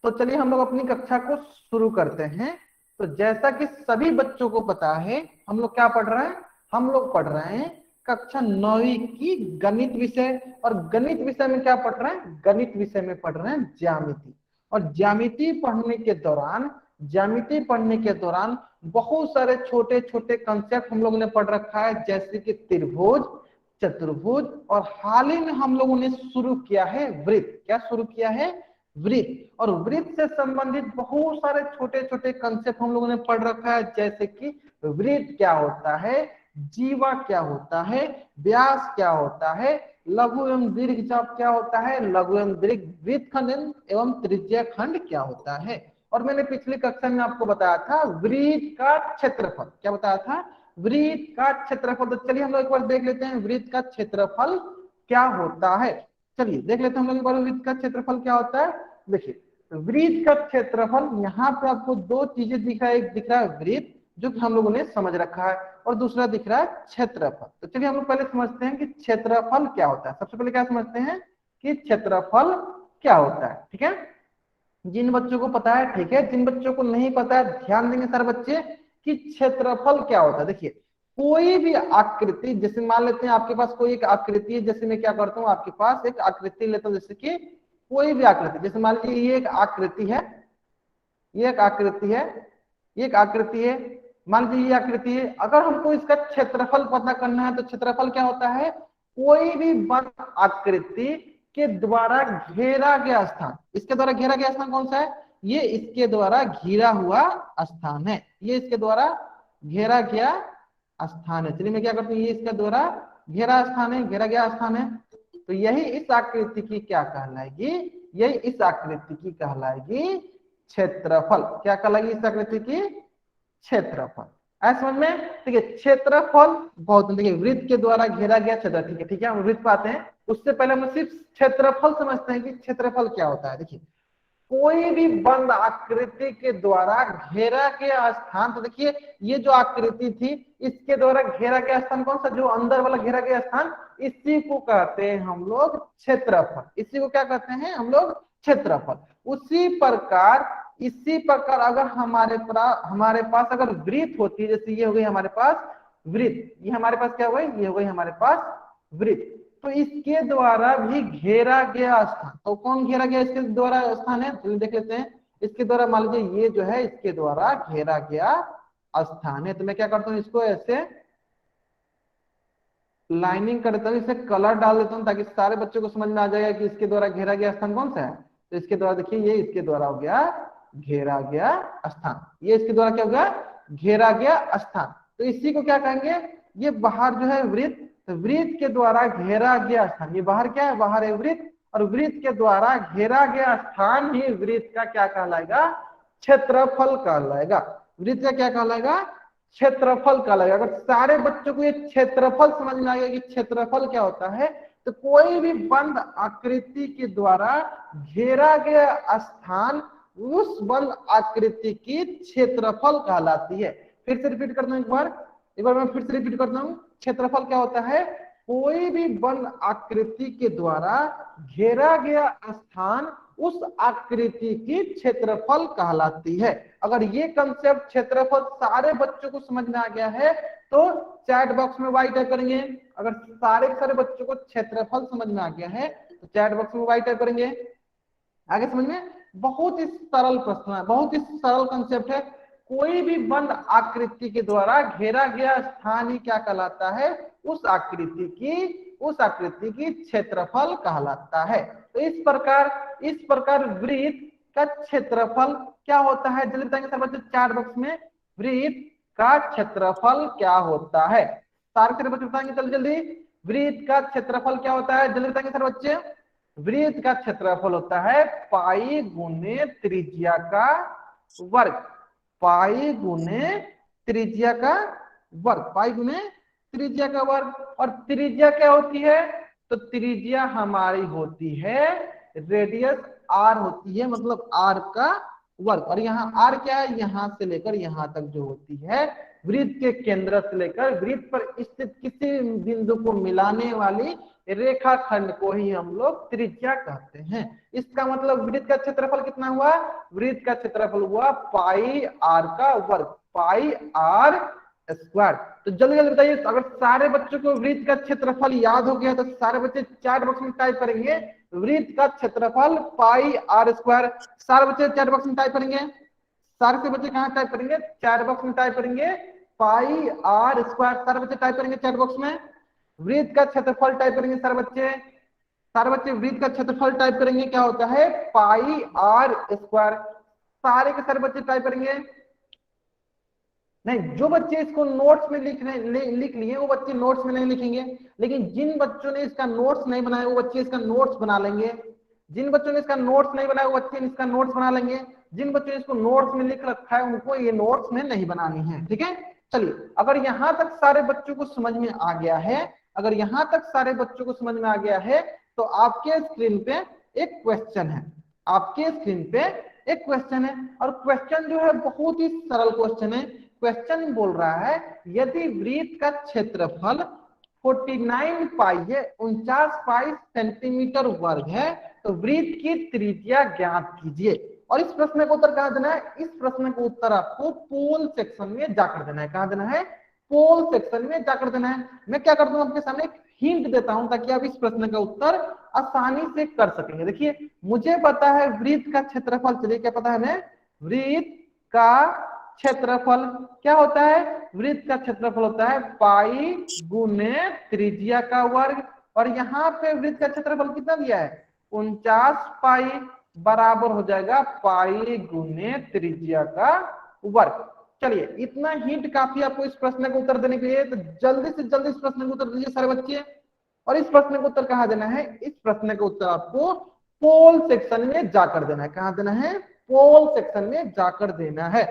तो चलिए हम लोग अपनी कक्षा को शुरू करते हैं। तो जैसा कि सभी बच्चों को पता है, हम लोग क्या पढ़ रहे हैं? हम लोग पढ़ रहे हैं कक्षा 9वीं की गणित विषय। और गणित विषय में क्या पढ़ रहे हैं? गणित विषय में पढ़ रहे हैं ज्यामिति। और ज्यामिति पढ़ने के दौरान बहुत सारे छोटे छोटे कंसेप्ट हम लोगों ने पढ़ रखा है, जैसे कि त्रिभुज, चतुर्भुज, और हाल ही में हम लोगों ने शुरू किया है वृत्त। क्या शुरू किया है? वृत्त। और वृत्त से संबंधित बहुत सारे छोटे छोटे कंसेप्ट हम लोगों ने पढ़ रखा है, जैसे कि वृत्त क्या होता है, जीवा क्या होता है, व्यास क्या होता है, लघु एवं दीर्घ चाप क्या होता है, लघु एवं दीर्घ वृत्तखंड एवं त्रिज्या खंड क्या होता है। और मैंने पिछली कक्षा में आपको बताया था वृत्त का क्षेत्रफल। क्या बताया था? वृत्त का क्षेत्रफल। तो चलिए हम लोग एक बार देख लेते हैं वृत्त का क्षेत्रफल क्या होता है। चलिए देख लेते हैं हम लोग एक बार वृत्त का क्षेत्रफल क्या होता है। देखिए वृत्त का क्षेत्रफल, यहाँ पे आपको दो चीजें दिख रहा है। एक दिख रहा है वृत्त जो कि हम लोगों ने समझ रखा है, और दूसरा दिख रहा है क्षेत्रफल। तो चलिए हम लोग पहले समझते हैं कि क्षेत्रफल क्या होता है। सबसे पहले क्या समझते हैं कि क्षेत्रफल क्या होता है। ठीक है, जिन बच्चों को पता है ठीक है, जिन बच्चों को नहीं पता है ध्यान देंगे सर बच्चे कि क्षेत्रफल क्या होता है। देखिए कोई भी आकृति, जैसे मान लेते हैं आपके पास कोई एक आकृति है, जैसे मैं क्या करता हूँ आपके पास एक आकृति लेता हूँ, जैसे कि कोई भी आकृति, जैसे मान लीजिए ये एक आकृति है, ये एक आकृति है, ये एक आकृति है, मान लीजिए ये आकृति है। अगर हमको इसका क्षेत्रफल पता करना है तो क्षेत्रफल क्या होता है? कोई भी बंद आकृति के द्वारा घेरा गया स्थान। इसके द्वारा घेरा गया स्थान कौन सा है? ये इसके द्वारा घिरा हुआ स्थान है, ये इसके द्वारा घेरा गया स्थान है। चलिए मैं क्या करता हूँ, ये इसके द्वारा घेरा स्थान है, घेरा गया स्थान है। तो यही इस आकृति की क्या कहलाएगी? यही इस आकृति की कहलाएगी क्षेत्रफल। क्या कहलाएगी इस आकृति की? क्षेत्रफल। ऐसा समझ में? ठीक है, क्षेत्रफल बहुत, देखिए वृत्त के द्वारा घेरा गया क्षेत्र। ठीक है, ठीक है, हम वृत्त पाते हैं, उससे पहले हम सिर्फ क्षेत्रफल समझते हैं कि क्षेत्रफल क्या होता है। देखिए कोई भी बंद आकृति के द्वारा घेरा गया स्थान, तो देखिए ये जो आकृति थी इसके द्वारा घेरा गया स्थान कौन सा? जो अंदर वाला घेरा गया स्थान, इसी को कहते हैं हम लोग क्षेत्रफल। इसी को क्या कहते हैं हम लोग? क्षेत्रफल। इसी प्रकार अगर हमारे पास अगर वृत्त होती है, जैसे ये हो गई हमारे पास वृत्त, ये हमारे पास क्या हो गई? ये हो गई हमारे पास वृत्त। तो इसके द्वारा भी घेरा गया स्थान, तो कौन घेरा गया इसके द्वारा स्थान है? तो देख लेते हैं। इसके द्वारा मान लीजिए ये जो है इसके द्वारा घेरा गया स्थान है। तो मैं क्या करता हूँ, इसको ऐसे लाइनिंग करता हूँ, इसे कलर डाल देता हूँ ताकि सारे बच्चों को समझ में आ जाएगा कि इसके द्वारा घेरा गया स्थान कौन सा है। तो इसके द्वारा देखिए ये इसके द्वारा हो गया घेरा गया स्थान, ये इसके द्वारा क्या हो गया? घेरा गया स्थान। तो इसी को क्या कहेंगे? ये बाहर जो है वृत्त, तो वृत्त के द्वारा घेरा गया स्थान, ये बाहर क्या है? बाहर है वृत्त, और वृत्त के द्वारा घेरा गया स्थान ही वृत्त का क्या कहलाएगा? क्षेत्रफल कहलाएगा। वृत्त का क्या कहलाएगा? क्षेत्रफल कहलाएगा। अगर सारे बच्चों को ये क्षेत्रफल समझ में आ गया कि क्षेत्रफल क्या होता है, तो कोई भी बंद आकृति के द्वारा घेरा गया स्थान उस बंद आकृति की क्षेत्रफल कहलाती है। फिर से रिपीट करता हूं एक बार मैं फिर से रिपीट करता हूं। क्षेत्रफल क्या होता है? कोई भी बंद आकृति के द्वारा घेरा गया स्थान उस आकृति की क्षेत्रफल कहलाती है। अगर ये कंसेप्ट क्षेत्रफल सारे बच्चों को समझ में आ गया है तो चैट बॉक्स में वाई टाइप करेंगे। अगर सारे बच्चों को क्षेत्रफल समझ में आ गया है तो चैट बॉक्स में वाई टाइप करेंगे। आगे समझ में? बहुत ही सरल प्रश्न है, बहुत ही सरल कंसेप्ट है। कोई भी बंद आकृति के द्वारा घेरा गया स्थान ही क्या कहलाता है? उस आकृति की क्षेत्रफल कहलाता है। तो इस प्रकार वृत्त का क्षेत्रफल क्या होता है? जल्दी बताएंगे सर बच्चे चैट बॉक्स में, वृत्त का क्षेत्रफल क्या होता है? सारे बच्चे बताएंगे जल्दी जल्दी, वृत्त का क्षेत्रफल क्या होता है? जल्दी बताएंगे सर बच्चे। वृत्त का क्षेत्रफल होता है पाई गुने त्रिज्या का वर्ग, पाई गुने त्रिज्या का वर्ग, पाई गुने त्रिज्या का वर्ग। और त्रिज्या क्या होती है? तो त्रिज्या हमारी होती है रेडियस आर होती है, मतलब आर का वर्ग। और यहाँ आर क्या है? यहां से लेकर यहां तक जो होती है वृत्त के केंद्र से लेकर वृत्त पर स्थित किसी बिंदु को मिलाने वाली रेखाखंड को ही हम लोग त्रिज्या कहते हैं। इसका मतलब वृत्त का क्षेत्रफल कितना हुआ, वृत्त का क्षेत्रफल हुआ पाई आर का वर्ग, पाई आर स्क्वायर। तो जल्दी जल्दी बताइए, अगर सारे बच्चों को वृत्त का क्षेत्रफल याद हो गया तो सारे बच्चे चैट बॉक्स में टाइप करेंगे वृत्त का क्षेत्रफल पाई आर स्क्वायर। सारे बच्चे चैट बॉक्स में टाइप करेंगे, सारे से बच्चे कहाँ टाइप करेंगे, चैट बॉक्स में टाइप करेंगे पाई आर स्क्वायर। सारे बच्चे टाइप करेंगे चैट बॉक्स में वृत्त का क्षेत्रफल टाइप करेंगे। सारे बच्चे वृत्त का क्षेत्रफल टाइप करेंगे, क्या होता है पाई आर स्क्वायर। सारे के सारे बच्चे टाइप करेंगे। नहीं, जो बच्चे इसको नोट्स में लिख लिए वो बच्चे नोट्स में नहीं लिखेंगे, लेकिन जिन बच्चों ने इसका नोट्स नहीं बनाया वो बच्चे इसका नोट्स बना लेंगे। जिन बच्चों ने इसका नोट्स नहीं बनाया वो बच्चे इसका नोट्स बना लेंगे। जिन बच्चों ने इसको नोट्स में लिख रखा है उनको ये नोट्स में नहीं बनानी है, ठीक है। चलिए, अगर यहां तक सारे बच्चों को समझ में आ गया है, अगर यहां तक सारे बच्चों को समझ में आ गया है तो आपके स्क्रीन पे एक क्वेश्चन है, आपके स्क्रीन पे एक क्वेश्चन है। और क्वेश्चन जो है बहुत ही सरल क्वेश्चन है। क्वेश्चन बोल रहा है यदि वृत्त का क्षेत्रफल 49 पाई है, 49 पाई सेंटीमीटर वर्ग है, तो वृत्त की त्रिज्या ज्ञात कीजिए। और इस प्रश्न का उत्तर कहां देना है, इस प्रश्न का उत्तर आपको पोल सेक्शन में जाकर देना है। कहां देना है, पोल सेक्शन में जाकर देना है। मैं क्या करता हूं, आपके सामने एक हिंट देता हूं ताकि आप इस प्रश्न का उत्तर आसानी से कर सकेंगे। देखिए, मुझे पता है वृत्त का क्षेत्रफल, चलिए क्या पता है हमें, वृत्त का क्षेत्रफल क्या होता है, वृत्त का क्षेत्रफल होता है पाई गुने त्रिज्या का वर्ग। और यहाँ पे वृत्त का क्षेत्रफल कितना दिया है, 49 पाई, बराबर हो जाएगा पाई गुने त्रिज्या का वर्ग। चलिए, इतना हिंट काफी आपको इस प्रश्न का उत्तर देने के लिए। तो जल्दी से जल्दी इस प्रश्न का उत्तर दीजिए सारे बच्चे। और इस प्रश्न का उत्तर कहाँ देना है, इस प्रश्न का उत्तर आपको पोल सेक्शन में जाकर देना है। कहां देना है, पोल सेक्शन में जाकर देना है।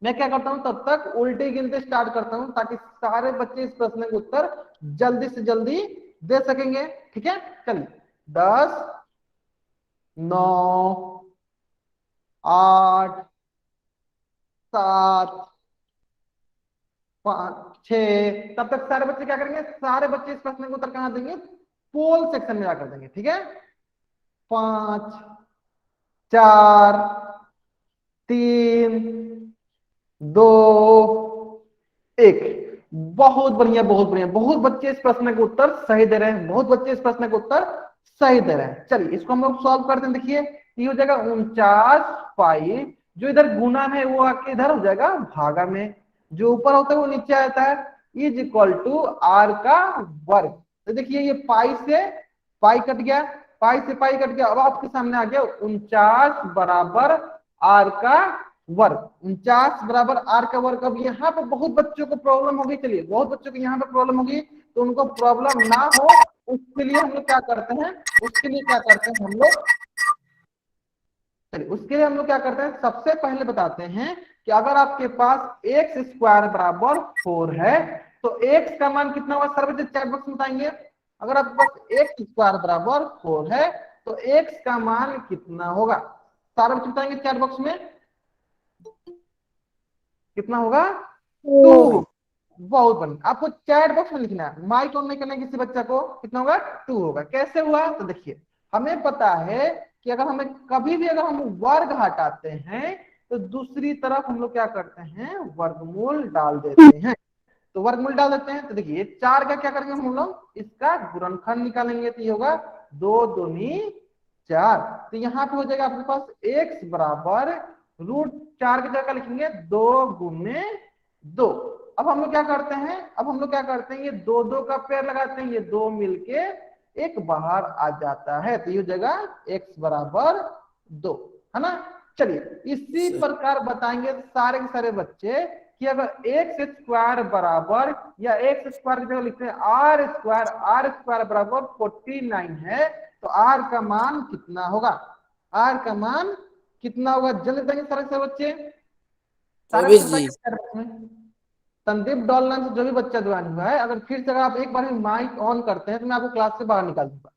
मैं क्या करता हूं, तब तक उल्टे गिनते स्टार्ट करता हूं ताकि सारे बच्चे इस प्रश्न का उत्तर जल्दी से जल्दी दे सकेंगे, ठीक है। चलिए, 10, 9, 8, 7, 5, 6, तब तक सारे बच्चे क्या करेंगे, सारे बच्चे इस प्रश्न का उत्तर कहां देंगे, पोल सेक्शन में जाकर देंगे, ठीक है। 5, 4, 3, 2, 1। बहुत बढ़िया, बहुत बढ़िया, बहुत बच्चे इस प्रश्न का उत्तर सही दे रहे हैं, बहुत बच्चे इस प्रश्न का उत्तर सही दे रहे हैं। चलिए, इसको हम लोग सॉल्व करते हैं। देखिए, ये हो जाएगा 49 पाई, जो इधर गुना में वो आके इधर हो जाएगा भागा में, जो ऊपर होता है वो नीचे आता है, इज इक्वल टू आर का वर्ग। तो देखिए, ये पाई से पाई कट गया, पाई से पाई कट गया। अब आपके सामने आ गया 49 बराबर आर का वर्ग, 49 बराबर आर का वर्ग। अब यहाँ पे बहुत बच्चों को प्रॉब्लम होगी, चलिए बहुत बच्चों को यहाँ पे प्रॉब्लम होगी, तो उनको प्रॉब्लम ना हो उसके लिए हम लोग क्या करते हैं, उसके लिए क्या करते हैं हम लोग, चलिए उसके लिए हम लोग क्या करते हैं, सबसे पहले बताते हैं कि अगर आपके पास एक्स स्क्वायर बराबर 4 है तो एक्स का मान कितना होगा, सर बच्चे चैट बॉक्स में बताएंगे। अगर आपके पास एक्स स्क्वायर बराबर 4 है तो एक्स का मान कितना होगा, सारे बच्चे बताएंगे चैट बॉक्स में, कितना होगा, 2। बहुत बढ़िया, आपको चैट बॉक्स में लिखना है, माइक ऑन नहीं करना है किसी बच्चा को। कितना होगा, 2 होगा। कैसे हुआ, तो देखिए, हमें पता है कि अगर हमें कभी भी अगर हम वर्ग हटाते हैं तो दूसरी तरफ हम लोग क्या करते हैं, वर्गमूल डाल देते हैं। तो वर्गमूल डाल देते हैं, तो देखिए 4 का क्या करेंगे हम लोग, इसका गुणनखंड निकालेंगे, तो ये होगा 2 दूनी 4। तो यहाँ पे हो जाएगा आपके पास x बराबर √4 की जगह लिखेंगे 2 गुने 2। अब हम लोग क्या करते हैं, अब हम लोग क्या करते हैं, ये 2 2 का पेड़ लगाते हैं, ये 2 मिलके एक बाहर आ जाता है, तो ये जगह x बराबर 2, है ना। चलिए, इसी प्रकार बताएंगे सारे के सारे बच्चे कि अगर एक्स स्क्वायर बराबर, या एक्स स्क्वायर की जगह लिखते हैं आर स्क्वायर बराबर 49 है, तो आर का मान कितना होगा, आर का मान कितना होगा, जल्दी बताएंगे सारे बच्चे, सारे बच्चे। संदीप डॉलन से जो भी बच्चा ज्वाइन हुआ है, अगर फिर से अगर आप एक बार माइक ऑन करते हैं तो मैं आपको क्लास से बाहर निकाल दूंगा।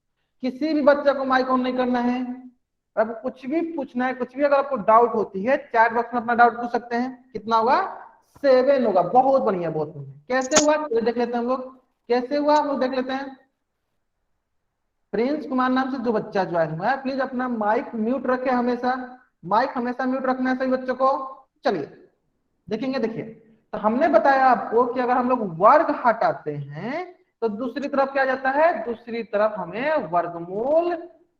किसी भी बच्चे को माइक ऑन नहीं करना है। अब कुछ भी पूछना है, कुछ भी अगर आपको डाउट होती है चैट बॉक्स में अपना डाउट पूछ सकते हैं। कितना होगा, 7 होगा। बहुत बढ़िया, बहुत बढ़िया। कैसे हुआ देख लेते हैं हम लोग, कैसे हुआ हम लोग देख लेते हैं। प्रिंस कुमार नाम से जो बच्चा ज्वाइन हुआ है, प्लीज अपना माइक म्यूट रखे हमेशा, माइक हमेशा म्यूट रखना है सभी बच्चों को। चलिए देखेंगे, देखिए तो हमने बताया आपको कि अगर हम लोग वर्ग हटाते हैं तो दूसरी तरफ क्या जाता है, दूसरी तरफ हमें वर्गमूल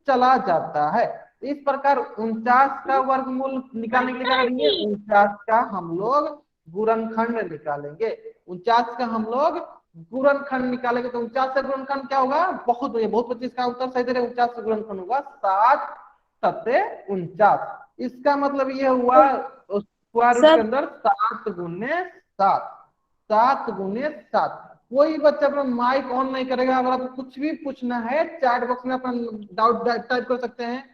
चला जाता है। इस प्रकार 49 का वर्गमूल निकालने के लिए क्या करेंगे, 49 का हम लोग गुणनखंड निकालेंगे। 49 का हम लोग गुणनखंड निकालेंगे तो 49 से गुणनखंड क्या होगा, बहुत बच्चे इसका उत्तर सही दे रहे, 49 से गुणनखंड होगा 7 सत्ते 49। इसका मतलब ये हुआ स्क्वायर रूट के अंदर 7 गुने 7, 7 गुने 7। कोई बच्चा अपना माइक ऑन नहीं करेगा, अगर आपको कुछ भी पूछना है चैट बॉक्स में अपना डाउट टाइप कर सकते हैं,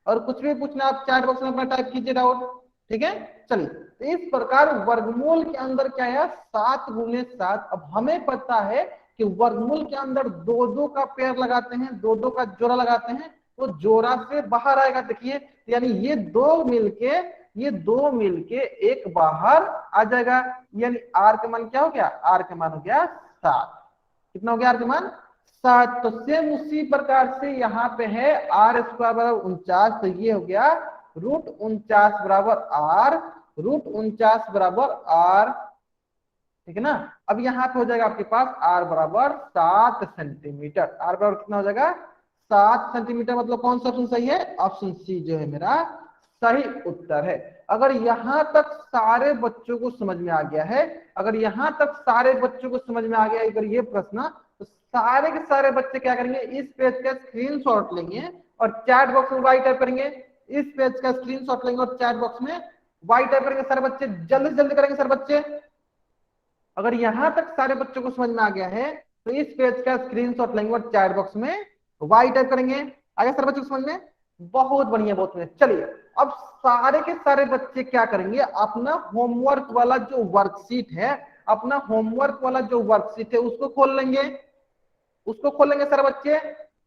और कुछ भी पूछना आप चैट बॉक्स में अपना टाइप कीजिए डाउट, ठीक है। चलिए तो इस प्रकार वर्गमूल के अंदर क्या है, 7 गुने 7। अब हमें पता है कि वर्गमूल के अंदर 2-2 का पेयर लगाते हैं, 2-2 का जोड़ा लगाते हैं, तो जोड़ा से बाहर आएगा। देखिए यानी ये दो मिलके एक बाहर आ जाएगा, यानी आर का मान क्या हो गया, आर का मान हो गया 7। कितना हो गया आर का मान, 7। तो सेम उसी प्रकार से यहाँ पे है आर स्क्वायर बराबर 49, तो ये हो गया रूट 49 बराबर आर, रूट 49 बराबर आर, ठीक है ना। अब यहाँ पे हो जाएगा आपके पास आर बराबर 7 सेंटीमीटर। आर बराबर कितना हो जाएगा, 7 सेंटीमीटर। मतलब कौन सा ऑप्शन सही है, ऑप्शन सी जो है मेरा सही उत्तर है। अगर यहां तक सारे बच्चों को समझ में आ गया है, अगर यहां तक सारे बच्चों को समझ में आ गया अगर ये प्रश्न, तो सारे के सारे बच्चे क्या करेंगे, इस पेज का स्क्रीनशॉट लेंगे और चैट बॉक्स में वाई टाइप करेंगे। इस पेज का स्क्रीनशॉट लेंगे और चैट बॉक्स में वाई टाइप करेंगे। सारे बच्चे जल्दी जल्दी करेंगे। सारे बच्चे, अगर यहां तक सारे बच्चों को समझ में आ गया है तो इस पेज का स्क्रीनशॉट लेंगे और चैट बॉक्स में वाई टाइप करेंगे। आगे सारे बच्चों को समझ में, बहुत बढ़िया, बहुत बढ़िया। चलिए अब सारे के सारे बच्चे क्या करेंगे, अपना होमवर्क वाला जो वर्कशीट है, अपना होमवर्क वाला जो वर्कशीट है उसको खोल लेंगे, उसको खोलेंगे सारे बच्चे।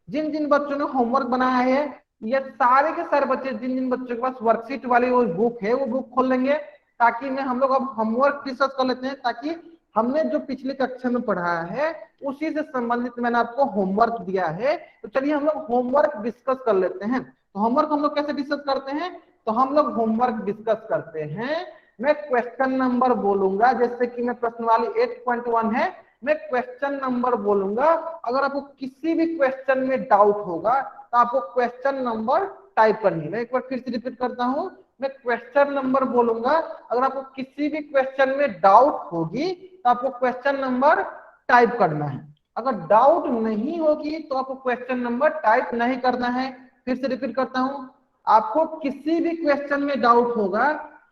जिन जिन बच्चों ने होमवर्क बनाया है, ये सारे के सारे बच्चे जिन जिन बच्चों के पास वर्कशीट वाली वो बुक है वो बुक खोल लेंगे, ताकि मैं हम लोग अब होमवर्क डिस्कस कर लेते हैं, ताकि हमने जो पिछले कक्षा में पढ़ाया है उसी से संबंधित मैंने आपको होमवर्क दिया है। तो चलिए हम लोग होमवर्क डिस्कस कर लेते हैं। तो होमवर्क हम लोग कैसे डिस्कस करते हैं, तो हम लोग होमवर्क डिस्कस करते हैं, मैं क्वेश्चन नंबर बोलूंगा, जैसे कि मैं प्रश्नवाली 8.1 है, मैं क्वेश्चन नंबर बोलूंगा। अगर आपको किसी भी क्वेश्चन में डाउट होगा तो आपको क्वेश्चन नंबर टाइप करनी है। मैं एक बार फिर से रिपीट करता हूं, मैं क्वेश्चन नंबर बोलूंगा, अगर आपको किसी भी क्वेश्चन में डाउट होगी तो आपको क्वेश्चन नंबर टाइप करना है। अगर डाउट नहीं होगी तो आपको क्वेश्चन नंबर टाइप नहीं करना है। फिर से रिपीट करता हूं, आपको किसी भी क्वेश्चन में डाउट होगा,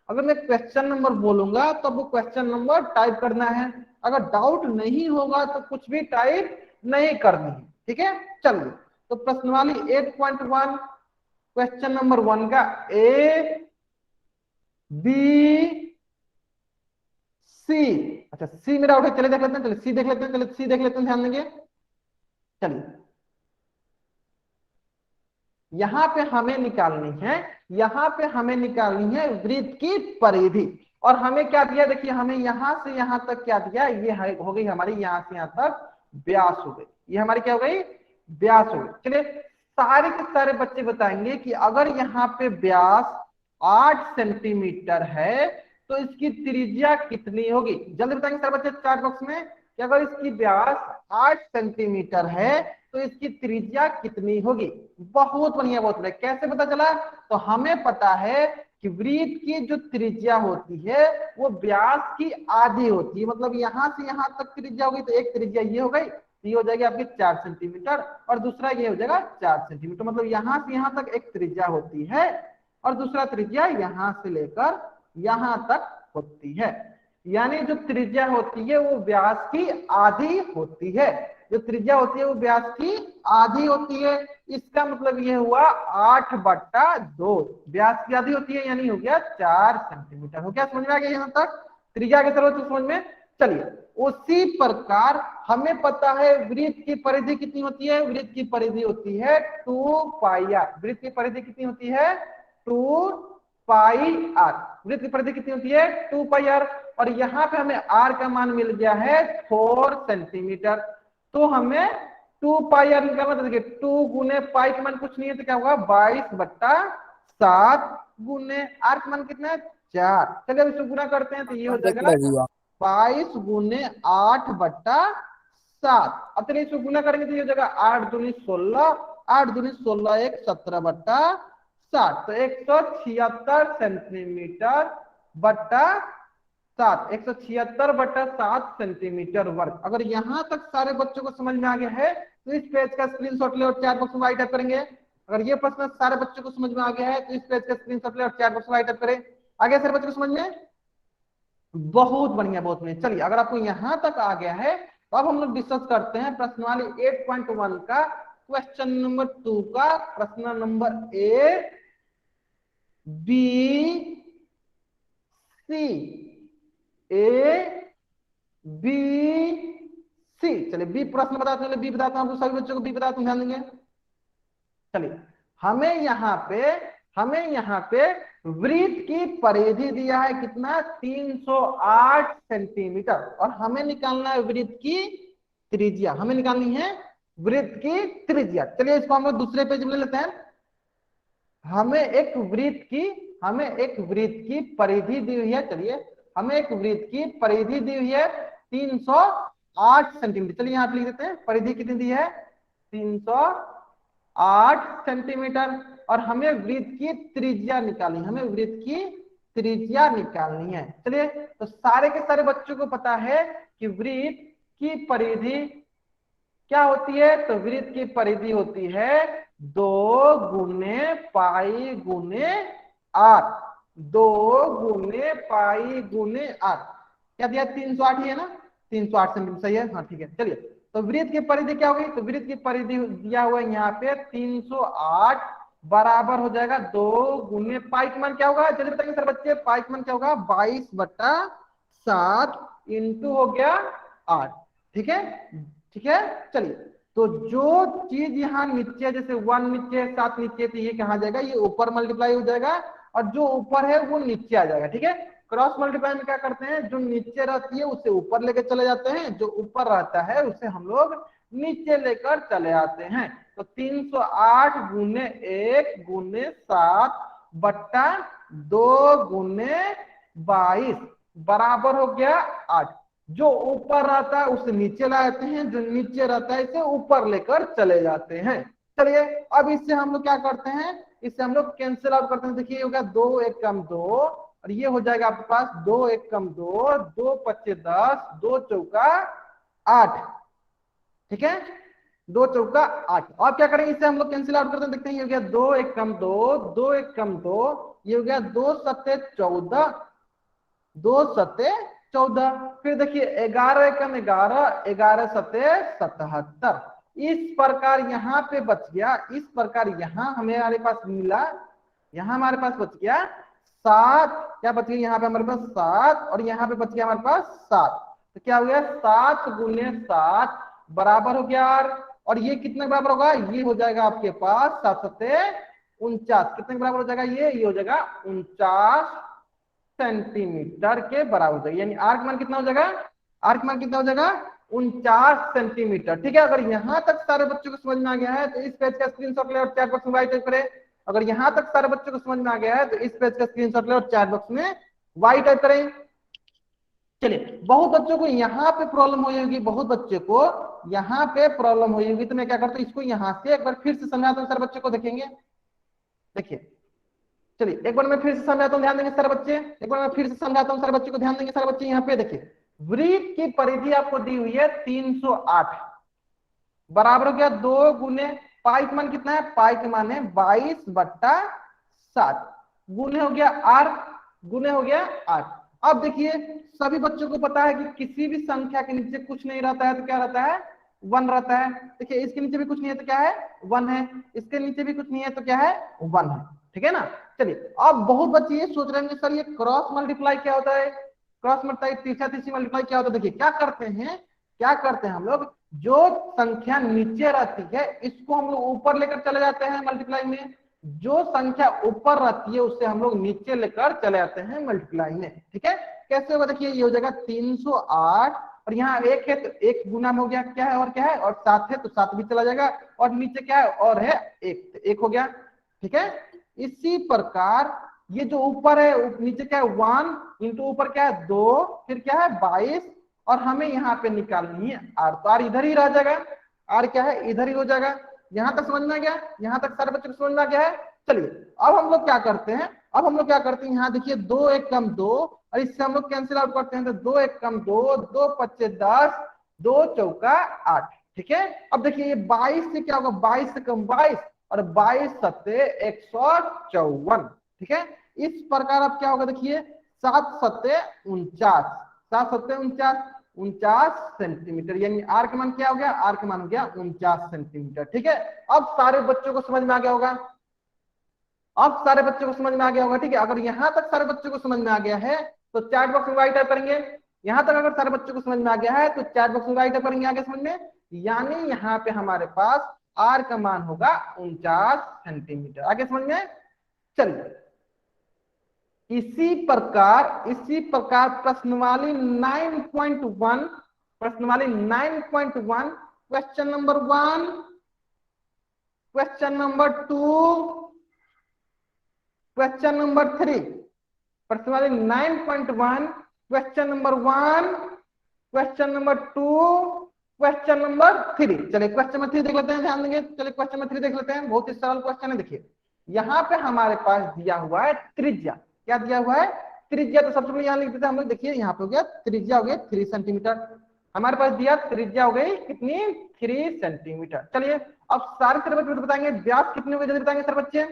अगर मैं क्वेश्चन नंबर बोलूंगा तो आपको क्वेश्चन नंबर टाइप करना है। अगर डाउट नहीं होगा तो कुछ भी टाइप नहीं करनी है, ठीक है। चलिए तो प्रश्नवाली 8.1 क्वेश्चन नंबर 1 का ए बी सी, अच्छा सी में डाउट है, चलिए देख लेते हैं, चलिए सी देख लेते हैं, चलिए सी देख लेते हैं, ध्यान देंगे। चलिए यहां पे हमें निकालनी है, यहां पे हमें निकालनी है वृत्त की परिधि। और हमें क्या दिया, देखिए हमें यहां से यहां तक क्या दिया, ये हो गई हमारी यहां से यहां तक व्यास हो गई, ये हमारी क्या हो गई, व्यास हो गई। चलिए सारे के सारे बच्चे बताएंगे कि अगर यहाँ पे व्यास 8 सेंटीमीटर है तो इसकी त्रिज्या कितनी होगी। जल्दी बताएंगे सारे बच्चे चैट बॉक्स में कि अगर इसकी व्यास 8 सेंटीमीटर है तो इसकी त्रिज्या कितनी होगी। बहुत बढ़िया, बहुत बढ़िया। कैसे पता चला, तो हमें पता है कि वृत्त की जो त्रिज्या होती है वो व्यास की आधी होती है। मतलब यहां से यहां तक त्रिज्या होगी तो एक त्रिज्या ये हो गई, ये हो जाएगी आपकी 4 सेंटीमीटर, और दूसरा ये हो जाएगा 4 सेंटीमीटर। मतलब यहां से यहां तक एक त्रिज्या होती है और दूसरा त्रिज्या यहां से लेकर यहां तक होती है। यानी जो त्रिज्या होती है वो व्यास की आधी होती है, जो त्रिज्या होती है वो व्यास की आधी होती है। इसका मतलब ये हुआ 8/2 व्यास की आधी होती है, यानी हो गया 4 सेंटीमीटर। हो गया, समझ में आ गया यहाँ तक त्रिज्या के सर्वोच्च समझ में। चलिए उसी प्रकार हमें पता है वृत्त की परिधि कितनी होती है, वृत्त की परिधि होती है 2πr। वृत्त की परिधि कितनी होती है, 2πr। वृत्त की परिधि कितनी होती है, 2πr। और यहाँ पे हमें r का मान मिल गया है 4 सेंटीमीटर, तो हमें 2 पाई आर निकालना, तो देखिए 2 गुने पाई का मान कुछ नहीं है तो क्या होगा 22/7 गुने आर का मान कितना है 4। चलिए अब इसको गुना करते हैं तो ये हो देख जाएगा ले भैया। 22 गुने 8/7। अब चलिए इसको गुना करेंगे तो ये हो जाएगा 8 दूनी 16, 8 दूनी 16 1 17/7, तो 176 सेंटीमीटर बट्टा 7, 176/7 सेंटीमीटर वर्ग। अगर यहाँ तक सारे बच्चों को समझ में आ गया है तो इस पेज का स्क्रीनशॉट ले और चैट बॉक्स में राइट अप करेंगे। अगर ये प्रश्न सारे बच्चों को समझ में आ गया है तो इस पेज का स्क्रीनशॉट ले और चैट बॉक्स में राइट अप करें। आ गया सारे बच्चों को समझ में? बहुत बढ़िया, बहुत बढ़िया। चलिए अगर आपको यहाँ तक आ गया है तो अब हम लोग डिस्कस करते हैं प्रश्नावली 8.1 का क्वेश्चन नंबर 2 का प्रश्न number A B C, A B C. चलिए बी प्रश्न बताते हैं, बी बताता हूँ, सभी बच्चों को बी बताता हूँ, ध्यान देंगे। चलिए हमें यहाँ पे वृत्त की परिधि दिया है कितना 308 सेंटीमीटर, और हमें निकालना है वृत्त की त्रिज्या, हमें निकालनी है वृत्त की त्रिज्या। चलिए इसको हम लोग दूसरे पेज में ले लेते हैं। हमें एक वृत्त की परिधि दी हुई है। चलिए हमें एक वृत्त की परिधि दी हुई है 308 सेंटीमीटर। चलिए यहाँ पे लिख देते हैं परिधि कितनी दी है 308 सेंटीमीटर, और हमें वृत्त की त्रिज्या निकालनी है, हमें वृत्त की त्रिज्या निकालनी है। चलिए तो सारे के सारे बच्चों को पता है कि वृत्त की परिधि क्या होती है, तो वृत्त की परिधि होती है 2 गुने पाई गुने आर, 2 गुने पाई गुने आर। क्या दिया 308 ही है ना, 308 सेंटीमीटर सही है, हाँ ठीक है। चलिए तो वृत्त की परिधि क्या होगी, तो वृत्त की परिधि दिया हुआ है यहाँ पे 308 बराबर हो जाएगा 2 गुने पाई का मान क्या होगा, जल्दी बताइए सर बच्चे, पाई का मान क्या होगा 22/7 इंटू हो गया 8। ठीक है, ठीक है। चलिए तो जो चीज यहाँ नीचे जैसे 1 नीचे 7 नीचे, तो ये कहाँ जाएगा, ये ऊपर मल्टीप्लाई हो जाएगा, और जो ऊपर है वो नीचे आ जाएगा। ठीक है, क्रॉस मल्टीप्लाई में क्या करते हैं, जो नीचे रहती है उसे ऊपर लेकर चले जाते हैं, जो ऊपर रहता है उसे हम लोग नीचे लेकर चले आते हैं। तो 308 गुने 1 गुने 7 बट्टा 2 गुने 22 बराबर हो गया 8। जो ऊपर रहता है उसे नीचे लाते हैं, जो नीचे रहता है इसे ऊपर लेकर चले जाते हैं। चलिए अब इससे हम लोग क्या करते हैं, इससे हम लोग कैंसिल आउट करते हैं। देखिए होगा 2 1 कम 2, और ये हो जाएगा आपके पास 2 1 कम 2, 2 5 10, 2 चौका 8। ठीक है, 2 चौका 8। और क्या करेंगे, इससे हम लोग कैंसिल आउट करते हैं, देखते हैं ये हो गया 2 1 कम 2, 2 1 कम 2, ये हो गया 2 7 14, 2 7 14। फिर देखिए 11 कम 11, 11 7 77। इस प्रकार यहाँ पे बच गया, इस प्रकार यहाँ हमारे पास मिला, यहाँ हमारे पास बच गया 7। क्या बच गया यहाँ पे हमारे पास 7, और यहाँ पे बच गया हमारे पास 7। तो क्या हो गया 7 गुने 7 बराबर हो गया, और ये कितने बराबर होगा, ये हो जाएगा आपके पास 7 7 49। कितने बराबर हो जाएगा, ये हो जाएगा 49 सेंटीमीटर के बराबर हो जाएगा। यानी आर का मान कितना हो जाएगा, आर का मान कितना हो जाएगा 49 सेंटीमीटर। ठीक है, अगर यहाँ तक सारे बच्चों को समझ में आ गया है तो इस पेज का स्क्रीनशॉट ले और चैट बॉक्स में वाई टाइप करें। अगर यहाँ तक सारे बच्चों को समझ में आ गया है तो इस पेज का स्क्रीनशॉट ले और चैट बॉक्स में वाई टाइप करें। चलिए बहुत बच्चों को यहाँ पे प्रॉब्लम हुई होगी, बहुत बच्चे को यहाँ पे प्रॉब्लम हुई होगी, तो मैं क्या करता हूँ इसको यहाँ से एक बार फिर से समझाता हूँ, सारे बच्चों को देखेंगे। देखिए चलिए एक बार मैं फिर से समझाता हूँ, ध्यान देंगे सारे बच्चे, एक बार मैं फिर से समझाता हूँ सारे बच्चे को, ध्यान देंगे सारे बच्चे। यहाँ पे देखिए वृत्त की परिधि आपको दी हुई है 308 बराबर हो गया 2 गुने पाई का मान कितना है, पाई का मान है 22/7 गुने हो गया आर, गुने हो गया 8। अब देखिए सभी बच्चों को पता है कि किसी भी संख्या के नीचे कुछ नहीं रहता है तो क्या रहता है 1 रहता है। देखिए इसके नीचे भी कुछ नहीं है तो क्या है 1 है, इसके नीचे भी कुछ नहीं है तो क्या है 1 है। ठीक है ना। चलिए अब बहुत बच्चे ये सोच रहे हैं सर ये क्रॉस मल्टीप्लाई क्या होता है, क्रॉस मल्टीप्लाई तीसरा तीसरी मल्टीप्लाई क्या होता है। देखिए क्या करते हैं हम लोग, जो संख्या नीचे रहती है इसको हम लोग ऊपर लेकर चले जाते हैं मल्टीप्लाई में, जो संख्या ऊपर रहती है उससे हम लोग नीचे लेकर चले जाते हैं मल्टीप्लाई में। ठीक है, कैसे होगा, देखिए ये हो जाएगा 308 और यहाँ एक है तो एक गुना में हो गया, क्या है और क्या है, और 7 है तो 7 भी चला जाएगा, और नीचे क्या है और है एक, तो एक हो गया। ठीक है, इसी प्रकार ये जो ऊपर है नीचे क्या है 1 इंटू ऊपर क्या है 2, फिर क्या है 22, और हमें यहाँ पे निकालनी है आर, तो आर इधर ही रह जाएगा, आर क्या है इधर ही हो जाएगा। यहाँ तक समझ में आ गया, यहाँ तक सारे बच्चों को समझ में आ गया है। चलिए अब हम लोग क्या करते हैं, अब हम लोग क्या करते हैं, यहाँ देखिए 2 1 कम 2, और इससे हम लोग कैंसिल आउट करते हैं, तो 2 1 कम 2, 2 पच्चे 10, 2 चौका 8। ठीक है, अब देखिए ये 22 से क्या होगा, 22 से कम 22, और 22 सत्ते 154। ठीक है, इस प्रकार अब क्या होगा, देखिए 7 सत्ते 49, 7 सत्ते 49, 49 सेंटीमीटर, यानी आर का मान क्या हो गया, आर का मान हो गया 49 सेंटीमीटर। ठीक है, अब सारे बच्चों को समझ में आ गया होगा, अब सारे बच्चों को समझ में आ गया होगा। ठीक है, अगर यहाँ तक सारे बच्चों को समझ में आ गया है तो चैट बॉक्स में राइट करेंगे। यहाँ तक अगर सारे बच्चों को समझ में आ गया है तो चैट बॉक्स में राइट करेंगे आगे समझ में, यानी यहाँ पे हमारे पास आर का मान होगा 49 सेंटीमीटर। आगे समझ में, चलिए इसी प्रकार प्रश्नवाली 9.1, प्रश्नवाली 9.1, question number 1, question number 2, question number 3, प्रश्नवाली 9.1, question number 1, question number 2, question number 3। चलिए क्वेश्चन नंबर 3 देख लेते हैं, ध्यान देंगे। चलिए क्वेश्चन नंबर 3 देख लेते हैं, बहुत ही सरल क्वेश्चन है। देखिए यहाँ पे हमारे पास दिया हुआ है त्रिज्या, क्या दिया हुआ है, त्रिज्या। तो सबसे पहले यहाँ लिख देते हैं हम लोग, देखिए यहाँ पे हो गया त्रिज्या हो गया 3 सेंटीमीटर, हमारे पास दिया त्रिज्या हो गई कितनी 3 सेंटीमीटर। चलिए अब सारे सर बच्चे बताएंगे व्यास कितने होगा, जल्दी बताएंगे सर बच्चे।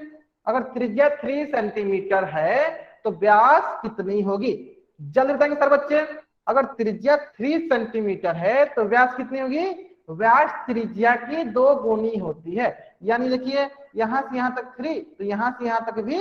अगर त्रिज्या 3 सेंटीमीटर है तो व्यास कितनी होगी, जल्दी बताएंगे सर बच्चे। अगर त्रिज्या 3 सेंटीमीटर है तो व्यास कितनी होगी, व्यास त्रिज्या की 2 गुनी होती है, यानी देखिए यहाँ से यहाँ तक 3, तो यहाँ से यहाँ तक भी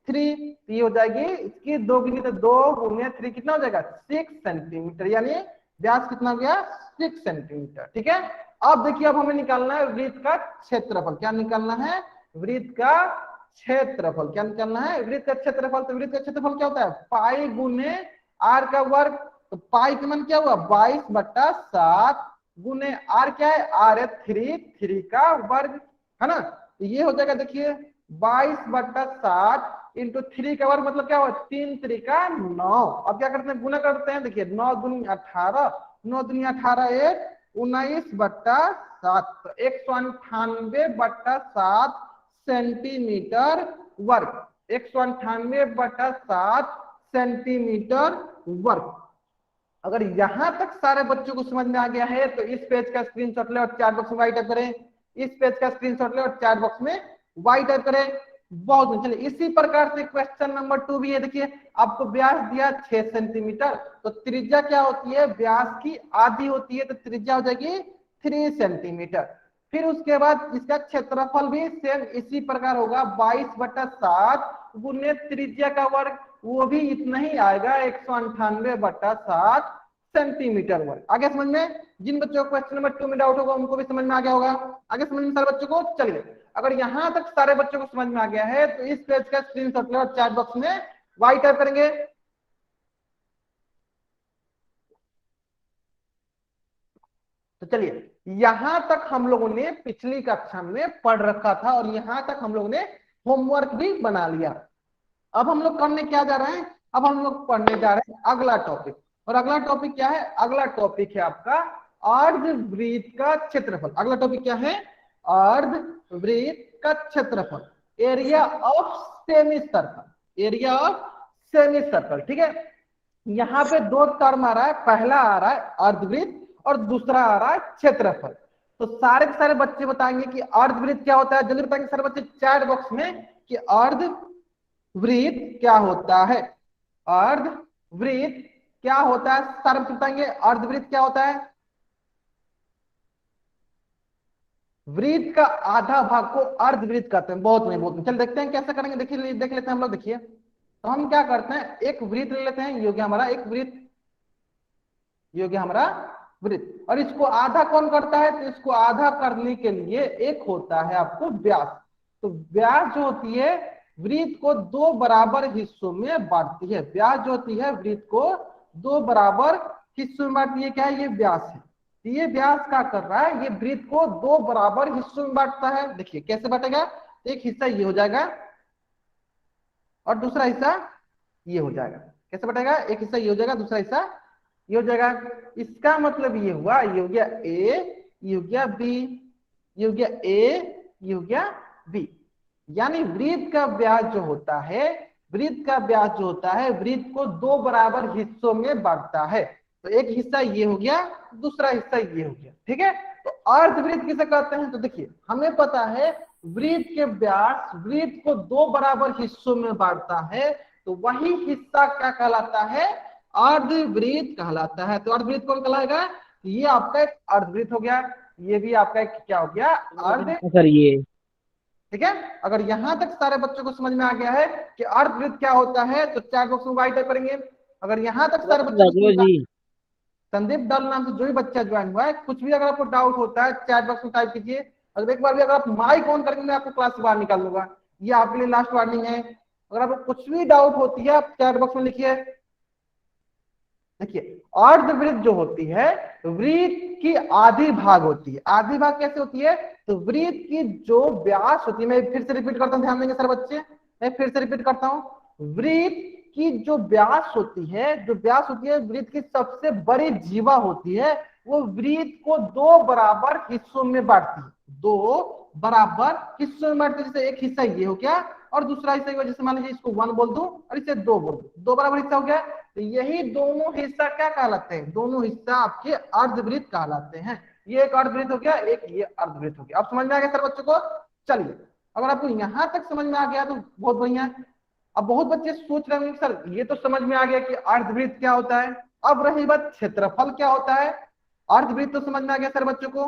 3, तो ये हो जाएगी इसकी 2 गुनी, तो 2 गुने 3 कितना हो जाएगा 6 सेंटीमीटर, यानी व्यास कितना हो गया 6 सेंटीमीटर। ठीक है, अब देखिए अब हमें निकालना है वृत्त का क्षेत्रफल, क्या निकालना है, वृत्त का क्षेत्रफल, क्या निकालना है, वृत्त का क्षेत्रफल। तो वृत्त का क्षेत्रफल क्या होता है, पाई गुने आर का वर्ग, तो पाई का मान क्या हुआ 22/7 गुने आर क्या है, आर है 3 का वर्ग, है ना। तो ये हो जाएगा देखिए 22/7 इंटू 3 का वर्ग, मतलब क्या हुआ 3 3 का 9। अब क्या करते हैं, गुना करते हैं, देखिए 9 दूनी 18, 9 दूनी 18 1 19/7, तो 198/7 सेंटीमीटर वर्ग, 198/7 सेंटीमीटर वर्ग। अगर यहां तक सारे बच्चों को समझ में आ गया है तो इस पेज का स्क्रीनशॉट ले और चैट बॉक्स में वाई टाइप करें, इस पेज का स्क्रीनशॉट ले और चैट बॉक्स में वाई टाइप करें। बहुत चलिए इसी प्रकार से क्वेश्चन नंबर 2 भी है। देखिए आपको व्यास दिया 6 सेंटीमीटर, तो त्रिज्या क्या होती है, व्यास की आधी होती है, तो त्रिज्या हो जाएगी 3 सेंटीमीटर। फिर उसके बाद इसका क्षेत्रफल भी सेम इसी प्रकार होगा 22/7 गुने त्रिज्या का वर्ग, वो भी इतना ही आएगा 198/7 सेंटीमीटर वर्ग। आगे समझ में, जिन बच्चों को क्वेश्चन नंबर 2 में डाउट होगा उनको भी समझ में आ गया होगा। आगे समझ में सारे बच्चों को, चलिए अगर यहां तक सारे बच्चों को समझ में आ गया है तो इस पेज का स्क्रीनशॉट ले और चैट बॉक्स में वाई टाइप करेंगे। तो चलिए यहां तक हम लोगों ने पिछली कक्षा में पढ़ रखा था और यहां तक हम लोगों ने होमवर्क भी बना लिया। अब हम लोग करने क्या जा रहे हैं, अब हम लोग पढ़ने जा रहे हैं अगला टॉपिक, और अगला टॉपिक क्या है, अगला टॉपिक है आपका अर्धवृत्त का क्षेत्रफल। अगला टॉपिक क्या है, अर्धवृत्त का क्षेत्रफल, area of semi circle, area of semi circle. ठीक है, यहाँ पे 2 टर्म आ रहा है, पहला आ रहा है अर्धवृत्त और दूसरा आ रहा है क्षेत्रफल। तो सारे के सारे बच्चे बताएंगे कि अर्धवृत्त क्या होता है, जल्दी बताएंगे सारे बच्चे चैट बॉक्स में कि अर्धवृत्त क्या होता है, अर्धवृत्त क्या होता है, सारे बच्चे बताएंगे अर्धवृत्त क्या होता है। वृत्त का आधा भाग को अर्धवृत्त कहते हैं। बहुत नहीं, बहुत नहीं, चल देखते हैं कैसे करेंगे, देखिए देख लेते हैं हम लोग। देखिए तो हम क्या करते हैं, एक वृत्त ले लेते हैं, ये हो गया हमारा एक वृत्त, ये हो गया हमारा वृत्त, और इसको आधा कौन करता है, तो इसको आधा करने के लिए एक होता है आपको व्यास। तो व्यास जो होती है वृत्त को 2 बराबर हिस्सों में बांटती है, व्यास जो होती है वृत्त को दो बराबर हिस्सों में बांट, ये क्या है, ये व्यास है। तो ये व्यास क्या कर रहा है, ये वृत्त को दो बराबर हिस्सों में बांटता है। देखिए कैसे बांटेगा, एक हिस्सा ये हो जाएगा और दूसरा हिस्सा ये हो जाएगा। कैसे बटेगा, एक हिस्सा ये हो जाएगा, दूसरा हिस्सा ये हो जाएगा। इसका मतलब ये हुआ, ये हो गया ए, ये हो गया बी, ये हो गया ए, ये हो गया बी। यानी वृत्त का व्यास जो होता है, वृत्त का व्यास जो होता है, वृत्त को दो बराबर हिस्सों में बांटता है। तो एक हिस्सा ये हो गया, दूसरा हिस्सा ये हो गया, ठीक है। तो अर्धवृत्त किसे कहते हैं, तो देखिए हमें पता है वृत्त के व्यास वृत्त को दो बराबर हिस्सों में बांटता है, तो वही हिस्सा क्या कहलाता है, अर्धवृत्त कहलाता है। तो अर्धवृत्त कौन कहलाएगा, ये आपका एक अर्धवृत्त हो गया, ये भी आपका एक क्या हो गया, अर्ध। सर ये ठीक है, अगर यहां तक सारे बच्चों को समझ में आ गया है कि अर्धवृत्त क्या होता है, तो चैट बॉक्स में वाइट करेंगे। अगर यहां तक सारे बच्चों को समझ में, जी संदीप डल नाम से जो भी बच्चा ज्वाइन हुआ है, कुछ भी अगर आपको डाउट होता है चैट बॉक्स में टाइप कीजिए। अगर एक बार भी अगर आप माइक ऑन करेंगे, मैं आपको क्लास से बाहर निकाल दूंगा। ये आपके लिए लास्ट वार्निंग है। अगर आपको कुछ भी डाउट होती है, आप चैट बॉक्स में लिखिए। देखिए अर्धवृत्त जो होती है, वृत्त की आधी भाग होती है। आधी भाग कैसे होती है, तो वृत्त की जो व्यास होती है, मैं फिर से रिपीट करता हूं, ध्यान देंगे सर बच्चे, मैं फिर से रिपीट करता हूं। वृत्त की जो व्यास होती है, जो व्यास होती है वृत्त की सबसे बड़ी जीवा होती है, वो वृत्त को दो बराबर हिस्सों में बांटती है। दो बराबर हिस्सों में बांटती है। जैसे एक हिस्सा ये हो गया और दूसरा हिस्सा ये, जैसे मान लीजिए इसको 1 बोल दूं और इसे 2 बोल दूं, दो बराबर हिस्सा हो गया। तो यही दोनों हिस्सा क्या कहलाते हैं, दोनों हिस्सा आपके अर्धवृत्त कहलाते हैं। ये एक अर्धवृत्त हो गया, एक ये अर्धवृत्त हो गया। अब समझ में आ गया सर बच्चों को। चलिए, अगर आपको यहां तक समझ में आ गया तो बहुत बढ़िया। अब बहुत बच्चे सोच रहे होंगे सर ये तो समझ में आ गया कि अर्धवृत्त क्या होता है, अब रही बात क्षेत्रफल क्या होता है। अर्धवृत्त तो समझ में आ गया सर बच्चों को,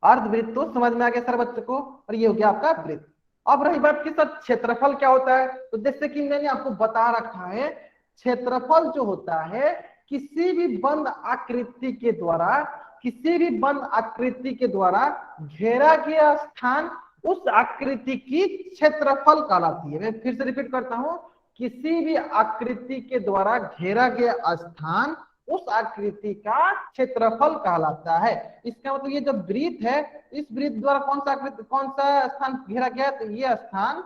अर्धवृत्त तो समझ में आ गया सर बच्चों को, और ये हो गया आपका वृत्त। अब रही बात कि सर क्षेत्रफल क्या होता है, तो जैसे कि मैंने आपको बता रखा है, क्षेत्रफल जो होता है किसी भी बंद आकृति के द्वारा, किसी भी बंद आकृति के द्वारा घेरा गया स्थान उस आकृति की क्षेत्रफल कहलाती है। मैं फिर से रिपीट करता हूं, किसी भी आकृति के द्वारा घेरा गया स्थान उस आकृति का क्षेत्रफल कहलाता है। इसका मतलब ये जो वृत्त है, इस वृत्त द्वारा कौन सा आकृति, कौन सा स्थान घेरा गया, तो ये स्थान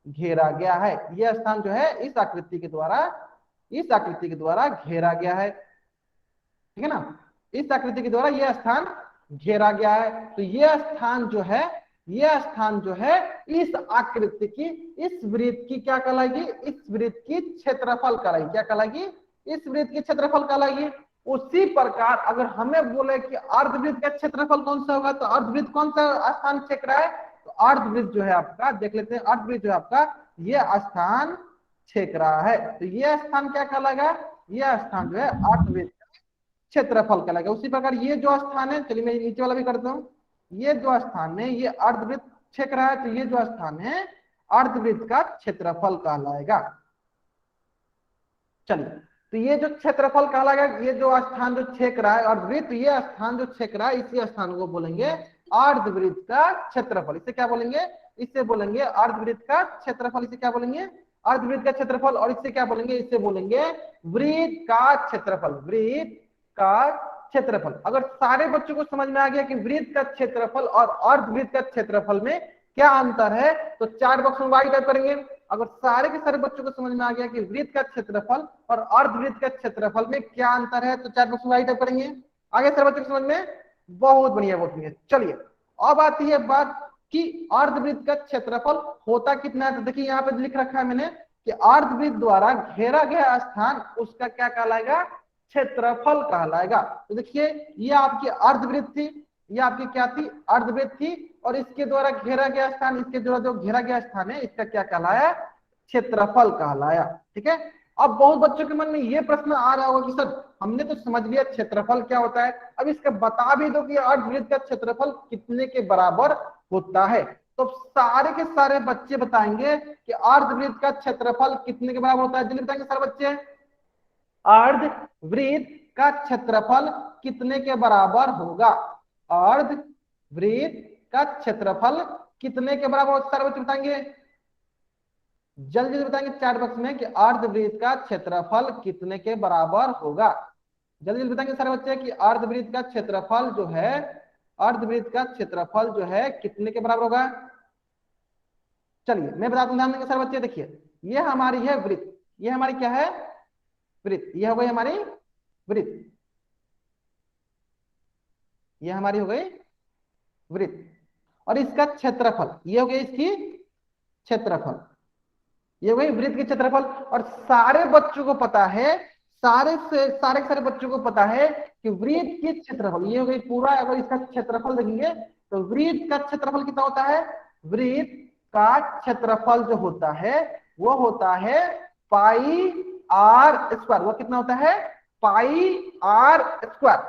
घेरा गया है। यह स्थान जो है इस आकृति के द्वारा, इस आकृति के द्वारा घेरा गया है, ठीक है ना। इस आकृति के द्वारा यह स्थान घेरा गया है। तो यह स्थान जो है, यह स्थान जो है इस आकृति की, इस वृत्त की क्या कहलाएगी, इस वृत्त की क्षेत्रफल कहलाएगी। क्या कहलाएगी, इस वृत्त की क्षेत्रफल कहलाएगी। उसी प्रकार अगर हमें बोले कि अर्धवृत्त का क्षेत्रफल कौन सा होगा, तो अर्धवृत्त कौन सा स्थान छेक रहा है, तो अर्धवृत्त जो है आपका, देख लेते हैं, अर्धवृत्त जो है आपका ये स्थान छेक रहा है। तो यह स्थान क्या कहलाएगा, यह स्थान जो है अर्धवृत्त क्षेत्रफल कहलाएगा। उसी प्रकार ये जो स्थान है, चलिए मैं नीचे वाला भी करता हूँ, ये जो स्थान है ये अर्धवृत्त छेक रहा है, तो ये जो स्थान है अर्धवृत्त का क्षेत्रफल कहलाएगा। चलिए, तो ये जो क्षेत्रफल कहलाएगा, ये जो स्थान जो छेक रहा है अर्धवृत्त, ये स्थान जो छेक रहा है, इसी स्थान को बोलेंगे अर्धवृत्त का क्षेत्रफल। इसे क्या बोलेंगे, इसे बोलेंगे अर्धवृत्त का क्षेत्रफल। इसे क्या बोलेंगे, अर्धवृत्त का क्षेत्रफल। और इससे क्या बोलेंगे, इसे बोलेंगे वृत्त का क्षेत्रफल, वृत्त का क्षेत्रफल। अगर सारे बच्चों को समझ में आ गया कि वृत्त का क्षेत्रफल और अर्धवृत्त का क्षेत्रफल में क्या अंतर है, तो चार बॉक्स में वाई टाइप करेंगे। अगर सारे के सारे बच्चों को समझ में आ गया कि वृत्त का क्षेत्रफल और अर्धवृत्त का क्षेत्रफल में क्या अंतर है, तो चार बॉक्स में वाई टाइप करेंगे। आगे सारे बच्चों को समझ में, बहुत बढ़िया, बहुत बढ़िया। चलिए, अब आती है बात कि अर्धवृत्त का क्षेत्रफल होता कितना है। तो देखिए यहाँ पे लिख रखा है मैंने कि अर्धवृत्त द्वारा घेरा गया स्थान उसका क्या कहलाएगा, क्षेत्रफल कहलाएगा। तो देखिए ये आपकी अर्धवृत्त थी, ये आपकी क्या थी, अर्धवृत्त थी, और इसके द्वारा घेरा गया स्थान, इसके द्वारा जो घेरा गया स्थान है इसका क्या कहलाया, क्षेत्रफल कहलाया। ठीक है, अब बहुत बच्चों के मन में ये प्रश्न आ रहा होगा कि सर हमने तो समझ लिया क्षेत्रफल क्या होता है, अब इसका बता भी दो कि अर्धवृत्त का क्षेत्रफल कितने के बराबर होता है। तो सारे के सारे बच्चे बताएंगे कि अर्धवृत्त का क्षेत्रफल कितने के बराबर होता है। जल्दी बताएंगे सारे बच्चे, अर्धवृत्त का क्षेत्रफल कितने के बराबर होगा, अर्धवृत्त का क्षेत्रफल कितने के बराबर होता है, सारे बच्चे बताएंगे। जल्दी जल्दी बताएंगे चैट बॉक्स में कि अर्धवृत्त का क्षेत्रफल कितने के बराबर होगा। जल्दी जल्दी बताएंगे सारे बच्चे कि अर्धवृत्त का क्षेत्रफल जो है, अर्धवृत्त का क्षेत्रफल जो है कितने के बराबर होगा। चलिए मैं बताता हूं, ध्यान देंगे सारे बच्चे। देखिए ये हमारी है वृत्त, ये हमारी क्या है, वृत्त। ये हो गई हमारी वृत्त, ये हमारी हो गई वृत्त। और इसका क्षेत्रफल ये हो गई इसकी क्षेत्रफल, ये वही वृत्त के क्षेत्रफल। और सारे बच्चों को पता है, सारे से सारे के सारे बच्चों को पता है कि वृत्त की क्षेत्रफल ये हो गई पूरा। अगर इसका क्षेत्रफल देखेंगे तो वृत्त का क्षेत्रफल कितना होता है, वृत्त का क्षेत्रफल जो होता है वो होता है पाई आर स्क्वायर। वो कितना होता है, पाई आर स्क्वायर।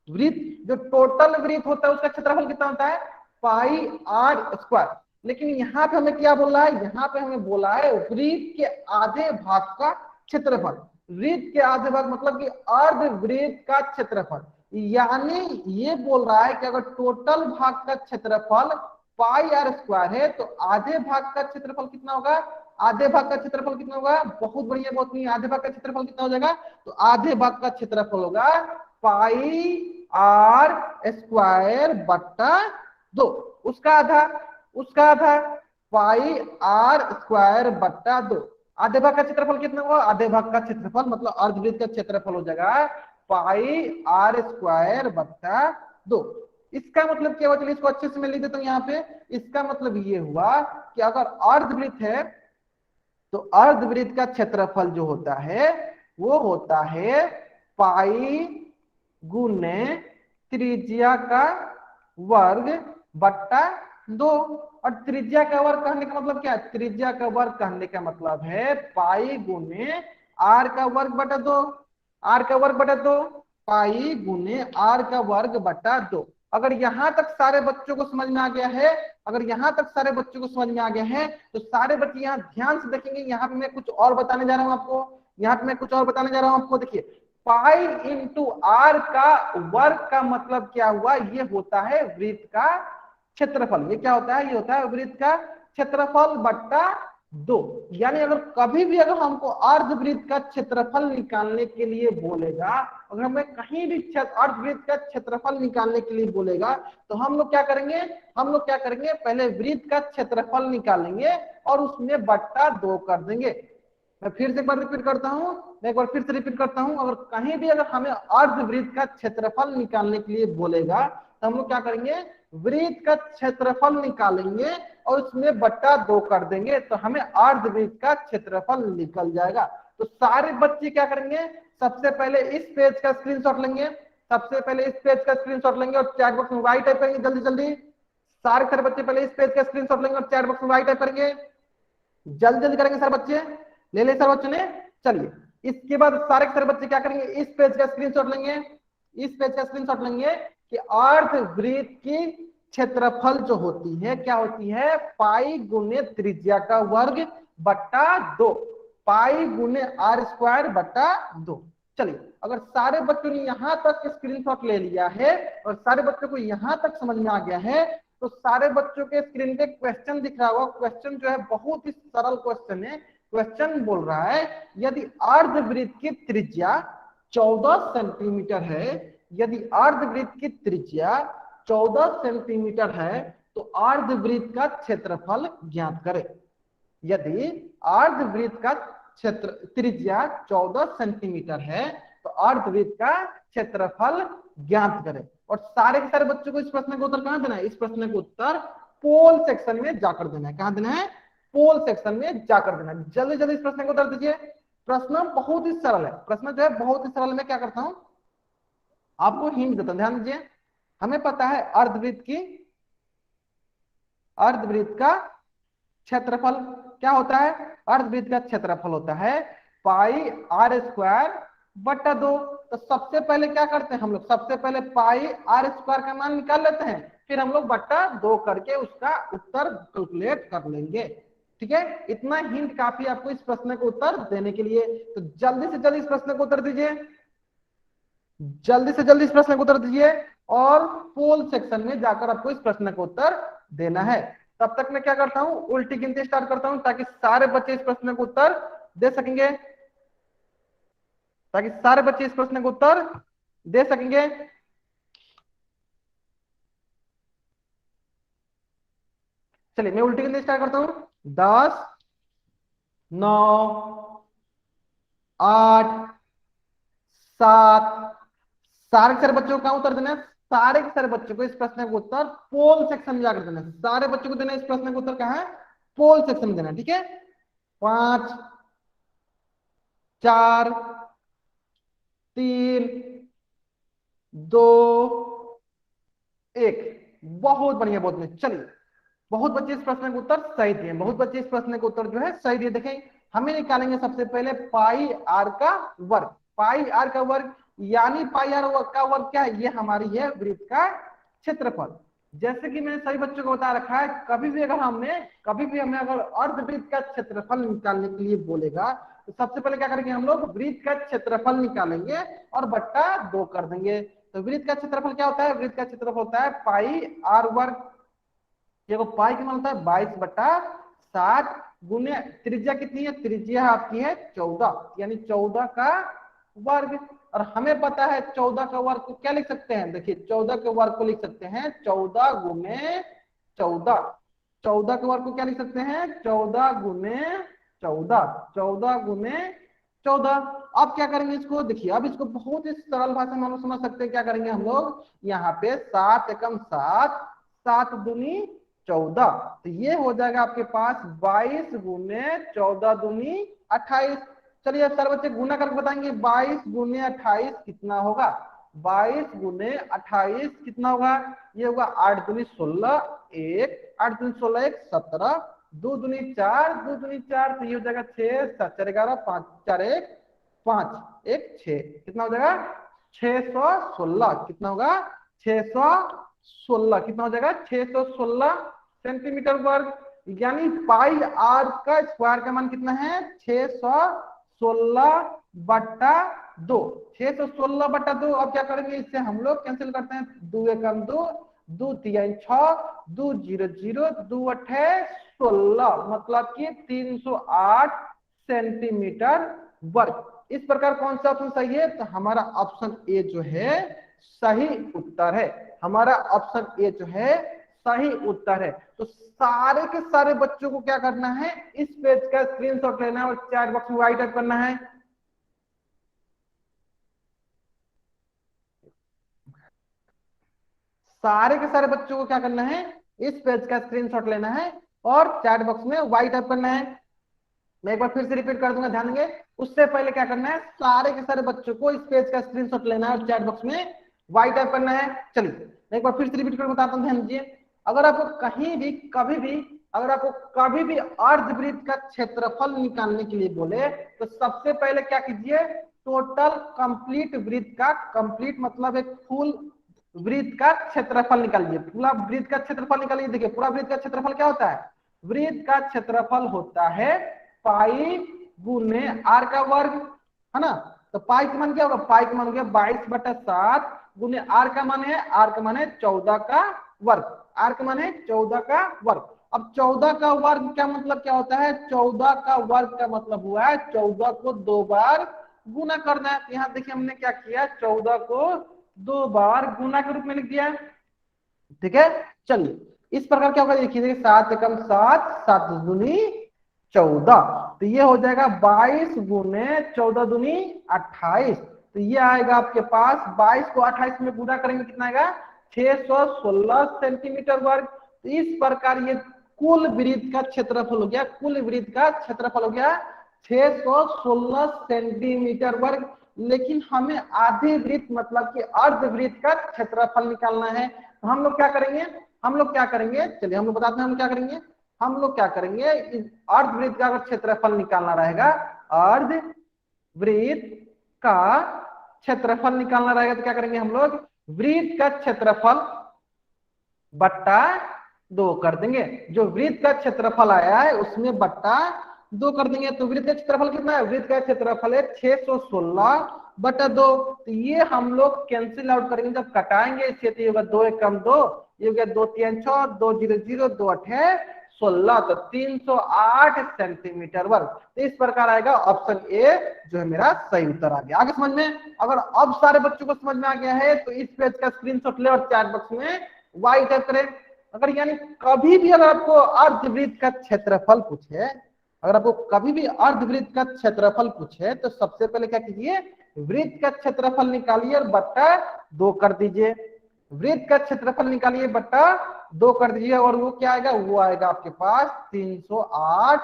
वृत्त जो टोटल वृत्त होता है उसका क्षेत्रफल कितना होता है, पाई आर स्क्वायर। लेकिन यहाँ पे हमें क्या बोला है, यहाँ पे हमें बोला है वृत्त के आधे भाग का क्षेत्रफल। वृत्त के आधे भाग मतलब कि अर्ध वृत्त का क्षेत्रफल। यानी ये बोल रहा है कि अगर टोटल भाग का क्षेत्रफल पाई आर स्क्वायर है तो आधे भाग का क्षेत्रफल कितना होगा, आधे भाग का क्षेत्रफल कितना होगा, बहुत बढ़िया, बहुत नहीं, आधे भाग का क्षेत्रफल कितना हो जाएगा, तो आधे भाग का क्षेत्रफल होगा पाई आर स्क्वायर बट्टा 2। उसका आधा, उसका आधा पाई आर स्क्वायर बट्टा 2। आधे भाग का क्षेत्रफल कितना होगा, आधे भाग का क्षेत्रफल मतलब अर्धवृत्त का क्षेत्रफल हो जाएगा पाई आर स्क्वायर बट्टा 2। इसका मतलब क्या हुआ, चलिए इसको अच्छे से मैं लिख देता हूं यहाँ पे। इसका मतलब ये हुआ कि अगर अर्धवृत्त है तो अर्धवृत्त का क्षेत्रफल जो होता है वो होता है पाई गुने त्रिज्या का वर्ग बट्टा 2। और त्रिज्या का वर्ग कहने का मतलब क्या है, त्रिज्या का वर्ग कहने का मतलब है पाई गुने आर का वर्ग बटा 2, आर का वर्ग बटा 2, पाई गुने आर का वर्ग बटा 2। अगर यहां तक सारे बच्चों को समझ में आ गया है, अगर यहां तक सारे बच्चों को समझ में आ गया है तो सारे बच्चे यहाँ ध्यान से देखेंगे। यहाँ पे मैं कुछ और बताने जा रहा हूं आपको, यहाँ पे मैं कुछ और बताने जा रहा हूं आपको। देखिए पाई इंटू आर का वर्ग का मतलब क्या हुआ, ये होता है वृत्त का क्षेत्रफल। ये क्या होता है, ये होता है वृत्त का क्षेत्रफल बट्टा 2। यानी अगर कभी भी अगर हमको अर्धवृत्त का क्षेत्रफल निकालने के लिए बोलेगा, अगर हमें कहीं भी अर्धवृत्त का क्षेत्रफल निकालने के लिए बोलेगा तो हम लोग क्या करेंगे, हम लोग क्या करेंगे, पहले वृत्त का क्षेत्रफल निकालेंगे और उसमें बट्टा 2 कर देंगे। मैं फिर से एक बार रिपीट करता हूं, मैं एक बार फिर से रिपीट करता हूं। अगर कहीं भी अगर हमें अर्धवृत्त का क्षेत्रफल निकालने के लिए बोलेगा तो हम लोग क्या करेंगे, वृत्त का क्षेत्रफल निकालेंगे और उसमें बट्टा 2 कर देंगे तो हमें अर्धवृत्त का क्षेत्रफल निकल जाएगा। तो सारे बच्चे क्या करेंगे, सबसे पहले इस पेज का स्क्रीनशॉट लेंगे, सबसे पहले इस पेज का स्क्रीनशॉट लेंगे और चैट बॉक्स में वाई टाइप करेंगे। जल्दी जल्दी सारे बच्चे पहले इस पेज का स्क्रीनशॉट लेंगे और चैट बॉक्स में वाई टाइप करेंगे। जल्दी जल्दी करेंगे सारे बच्चे, ले ले सारे बच्चों ने। चलिए इसके बाद सारे बच्चे क्या करेंगे, इस पेज का स्क्रीनशॉट लेंगे, इस पेज का स्क्रीनशॉट लेंगे कि अर्धवृत्त की क्षेत्रफल जो होती है क्या होती है, पाई गुने त्रिज्या का वर्ग बट्टा 2, पाई गुने आर स्क्वायर बट्टा 2। चलिए अगर सारे बच्चों ने यहां तक स्क्रीनशॉट ले लिया है और सारे बच्चों को यहां तक समझ में आ गया है तो सारे बच्चों के स्क्रीन पे क्वेश्चन दिख रहा होगा। क्वेश्चन जो है बहुत ही सरल क्वेश्चन है। क्वेश्चन बोल रहा है यदि अर्धवृत्त की त्रिज्या 14 सेंटीमीटर है, यदि अर्धवृत्त की त्रिज्या 14 सेंटीमीटर है तो अर्धवृत्त का क्षेत्रफल ज्ञात करें। यदि अर्धवृत्त का क्षेत्र त्रिज्या 14 सेंटीमीटर है तो अर्धवृत्त का क्षेत्रफल ज्ञात करें। और सारे के सारे बच्चों को इस प्रश्न का उत्तर कहां देना है, इस प्रश्न का उत्तर पोल सेक्शन में जाकर देना है। कहां देना है, पोल सेक्शन में जाकर देना है। जल्दी जल्दी इस प्रश्न का उत्तर दीजिए। प्रश्न बहुत ही सरल है, प्रश्न जो है बहुत ही सरल। मैं क्या करता हूं, आपको हिंट देता हूं, ध्यान दीजिए। हमें पता है अर्धवृत्त का क्षेत्रफल क्या होता है, अर्धवृत्त का क्षेत्रफल होता है पाई आर स्क्वायर बट्टा 2। तो सबसे पहले क्या करते हैं हम लोग, सबसे पहले पाई आर स्क्वायर का मान निकाल लेते हैं, फिर हम लोग बट्टा 2 करके उसका उत्तर कैलकुलेट कर लेंगे। ठीक है, इतना हिंट काफी आपको इस प्रश्न को उत्तर देने के लिए। तो जल्दी से जल्दी इस प्रश्न को उत्तर दीजिए, जल्दी से जल्दी इस प्रश्न को उत्तर दीजिए और पोल सेक्शन में जाकर आपको इस प्रश्न का उत्तर देना है। तब तक मैं क्या करता हूँ, उल्टी गिनती स्टार्ट करता हूँ, ताकि सारे बच्चे इस प्रश्न को उत्तर दे सकेंगे, ताकि सारे बच्चे इस प्रश्न को उत्तर दे सकेंगे। चलिए मैं उल्टी गिनती स्टार्ट करता हूँ। 10, 9, 8, 7, सारे के सारे बच्चों को क्या उत्तर देना है, सारे के सारे बच्चों को इस प्रश्न का उत्तर पोल सेक्शन में जाकर देना है। सारे बच्चों को देना है इस प्रश्न का उत्तर कहाँ है, पोल सेक्शन में देना है, ठीक है। 5, 4, 3, 2, 1। बहुत बढ़िया, बहुत बढ़िया। चलिए बहुत बच्चे इस प्रश्न का उत्तर सही दिए, बहुत बच्चे इस प्रश्न का उत्तर जो है सही दिए। देखें हमें निकालेंगे सबसे पहले पाई आर का वर्ग। पाई आर का वर्ग यानी पाई आर का वर्ग क्या है, ये हमारी है वृत्त का क्षेत्रफल। जैसे कि मैंने सभी बच्चों को बता रखा है, कभी भी हमें अगर अर्धवृत्त का क्षेत्रफल निकालने के लिए बोलेगा तो सबसे पहले क्या करेंगे, हम लोग वृत्त का क्षेत्रफल निकालेंगे और बट्टा 2 कर देंगे। तो वृत्त का क्षेत्रफल क्या होता है, वृत्त का क्षेत्रफल होता है पाई आर वर्ग। देखो पाई का मान होता है 22/7 गुने त्रिज्या कितनी है, त्रिज्या आपकी है 14, यानी 14 का वर्ग। और हमें पता है 14 का वर्ग को क्या लिख सकते हैं, देखिए 14 के वर्ग को लिख सकते हैं 14 गुने 14। 14 के वर्ग को क्या लिख सकते हैं, 14 गुने 14, 14 गुने 14। अब क्या करेंगे इसको, देखिए अब इसको बहुत ही सरल भाषा में हम लोग समझ सकते हैं। क्या करेंगे हम लोग, यहाँ पे 7 एकम 7, 7 दूनी 14, तो ये हो जाएगा आपके पास 22 गुने 14 दूनी 28। चलिए अब सारे बच्चे गुना करके बताएंगे 22 गुने 28 कितना होगा। 22 गुने 28 कितना होगा, ये होगा 8 दूनी 16, 1 8 दूनी 16, 1 17, 2 दूनी 4, 2 दूनी 4, तो ये हो जाएगा 6, 7 4 11, 5 4 1 5 1 6, कितना हो जाएगा 616। कितना होगा 616, कितना हो जाएगा 616 सेंटीमीटर वर्ग। यानी पाई आर का स्क्वायर का मान कितना है 616/2। 616/2। अब क्या करेंगे, इससे हम लोग कैंसिल करते हैं, 2 एकम 2, 2 3 6, 2 0 0, 2 8 16, मतलब कि 308 सेंटीमीटर वर्ग। इस प्रकार कौन सा ऑप्शन सही है, तो हमारा ऑप्शन ए जो है सही उत्तर है। हमारा ऑप्शन ए जो है सही उत्तर है। तो सारे के सारे बच्चों को क्या करना है, इस पेज का स्क्रीनशॉट लेना है और चैट बॉक्स में वाइट टाइप करना है। सारे के सारे बच्चों को क्या करना है, इस पेज का स्क्रीनशॉट लेना है और चैट बॉक्स में वाइट टाइप करना है। मैं एक बार फिर से रिपीट कर दूंगा, ध्यान देंगे। उससे पहले क्या करना है, सारे के सारे बच्चों को इस पेज का स्क्रीनशॉट लेना है और चैट बॉक्स में वाइट टाइप करना है। चलिए मैं एक बार फिर से रिपीट कर बताता हूँ, ध्यान दीजिए। अगर आपको कहीं भी कभी भी अर्धवृत्त का क्षेत्रफल निकालने के लिए बोले तो सबसे पहले क्या कीजिए, टोटल कंप्लीट वृत्त का, कंप्लीट मतलब एक फुल वृत्त का क्षेत्रफल निकालिए। पूरा वृत्त का क्षेत्रफल निकालिए। देखिए पूरा वृत्त का क्षेत्रफल क्या होता है, वृत्त का क्षेत्रफल होता है पाई गुने आर का वर्ग, है ना। तो पाई का मान क्या होगा, पाई का मान हो गया 22/7 गुने आर का मान है, आर का मान है 14 का वर्ग, आर का मान है 14 का वर्ग। अब 14 का वर्ग क्या मतलब क्या होता है, 14 का वर्ग का मतलब हुआ है 14 को 2 बार गुना करना है। यहाँ देखिए हमने क्या किया, 14 को 2 बार गुना के रूप में लिख दिया, ठीक है। चलिए इस प्रकार क्या होगा, देखिए 7 एकम 7, 7 दूनी 14, तो ये हो जाएगा 22 गुने 14 दूनी 28। तो ये आएगा आपके पास 22 को 28 में पूरा करेंगे कितना आएगा 616 सेंटीमीटर वर्ग। तो इस प्रकार ये कुल वृत्त का क्षेत्रफल हो गया, कुल वृत्त का क्षेत्रफल हो गया 616 सेंटीमीटर वर्ग। लेकिन हमें आधे वृत्त मतलब कि अर्धवृत्त का क्षेत्रफल निकालना है। तो हम लोग क्या करेंगे, चलिए हम लोग बताते हैं हम क्या करेंगे। हम लोग क्या करेंगे, इस अर्धवृत्त का अगर क्षेत्रफल निकालना रहेगा, अर्धवृत्त का क्षेत्रफल निकालना रहेगा तो क्या करेंगे हम लोग, वृत्त का क्षेत्रफल बट्टा 2 कर देंगे। जो वृत्त का क्षेत्रफल आया है उसमें बट्टा 2 कर देंगे। तो वृत्त का क्षेत्रफल कितना है, वृत्त का क्षेत्रफल है 616/2। तो ये हम लोग कैंसिल आउट करेंगे, जब कटाएंगे इससे तो होगा 2 एकम 2, ये हो गया 2 3 6, 2 0 0, 2 8 16, तो 308 सेंटीमीटर वर्ग। तो इस प्रकार आएगा ऑप्शन ए जो है मेरा सही उत्तर आ गया। आगे समझ में, अगर अब सारे बच्चों को समझ में आ गया है तो इस पेज का स्क्रीनशॉट ले और चैट बॉक्स में वाई टाइप करें। अगर यानी कभी भी अगर आपको अर्धवृत्त का क्षेत्रफल पूछे, अगर आपको कभी भी अर्धवृत्त का क्षेत्रफल पूछे तो सबसे पहले क्या कीजिए, वृत्त का क्षेत्रफल निकालिए और बट्टा 2 कर दीजिए। वृत्त का क्षेत्रफल निकालिए बट्टा 2 कर दीजिए और वो क्या आएगा, वो आएगा आपके पास 308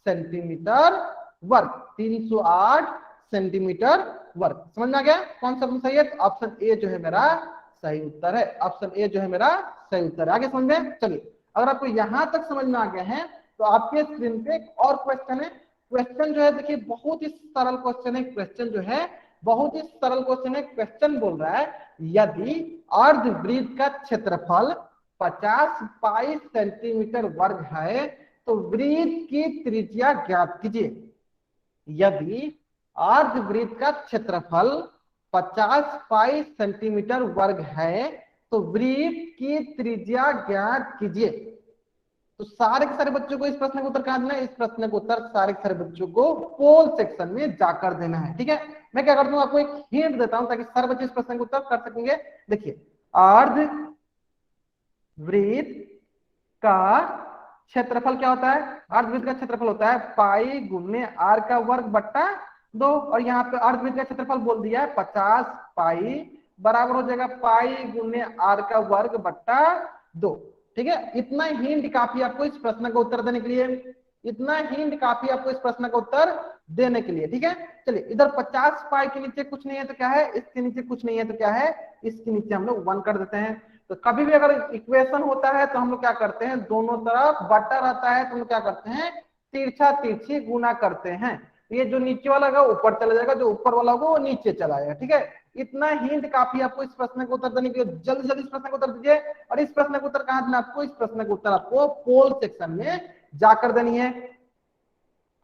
सेंटीमीटर वर्ग। 308 सेंटीमीटर वर्ग। समझ में आ गया कौन सा सही है? तो ऑप्शन ए जो है मेरा सही उत्तर है। ऑप्शन ए जो है मेरा सही उत्तर है। आगे समझ में, चलिए अगर आपको यहां तक समझ में आ गया है तो आपके स्क्रीन पे एक और क्वेश्चन है। क्वेश्चन जो है देखिए बहुत ही सरल क्वेश्चन है। क्वेश्चन जो है बहुत ही सरल क्वेश्चन है। क्वेश्चन बोल रहा है यदि अर्धवृत्त का क्षेत्रफल 50 पाई सेंटीमीटर वर्ग है तो वृत्त की त्रिज्या ज्ञात कीजिए। यदि अर्धवृत्त का क्षेत्रफल 50 पाई सेंटीमीटर वर्ग है तो वृत्त की त्रिज्या ज्ञात कीजिए। तो सारे के सारे बच्चों को इस प्रश्न का उत्तर कहां देना है? इस प्रश्न का उत्तर सारे के सारे बच्चों को पोल सेक्शन में जाकर देना है। ठीक है, मैं क्या करता हूं, आपको एक हिंट देता हूं ताकि सारे बच्चे इस प्रश्न का उत्तर कर सकेंगे। देखिए, अर्धवृत्त का क्षेत्रफल क्या होता है? अर्धवृत्त का क्षेत्रफल होता है पाई गुने आर का वर्ग बट्टा 2, और यहाँ पे अर्धवृत्त का क्षेत्रफल बोल दिया है 50 पाई बराबर हो जाएगा पाई गुने आर का वर्ग बट्टा 2। ठीक है, इतना हिंट काफी आपको इस प्रश्न का उत्तर देने के लिए। इतना हिंट काफी आपको इस प्रश्न का उत्तर देने के लिए। ठीक है, चलिए इधर 50 पाई के नीचे कुछ नहीं है तो क्या है, इसके नीचे कुछ नहीं है तो क्या है, इसके नीचे हम लोग 1 कर देते हैं। तो कभी भी अगर इक्वेशन होता है तो हम लोग क्या करते हैं, दोनों तरफ बटा रहता है तो हम लोग क्या करते हैं, तिरछा तिरछी गुना करते हैं। ये जो नीचे वाला होगा ऊपर चला जाएगा, जो ऊपर वाला होगा वो नीचे चला जाएगा। ठीक है, इतना हिंट काफी आपको इस प्रश्न का उत्तर देने के लिए। जल्दी जल्दी इस प्रश्न का उत्तर दीजिए। और इस प्रश्न का उत्तर कहां देना आपको? इस प्रश्न का उत्तर आपको पोल सेक्शन में जाकर देनी है।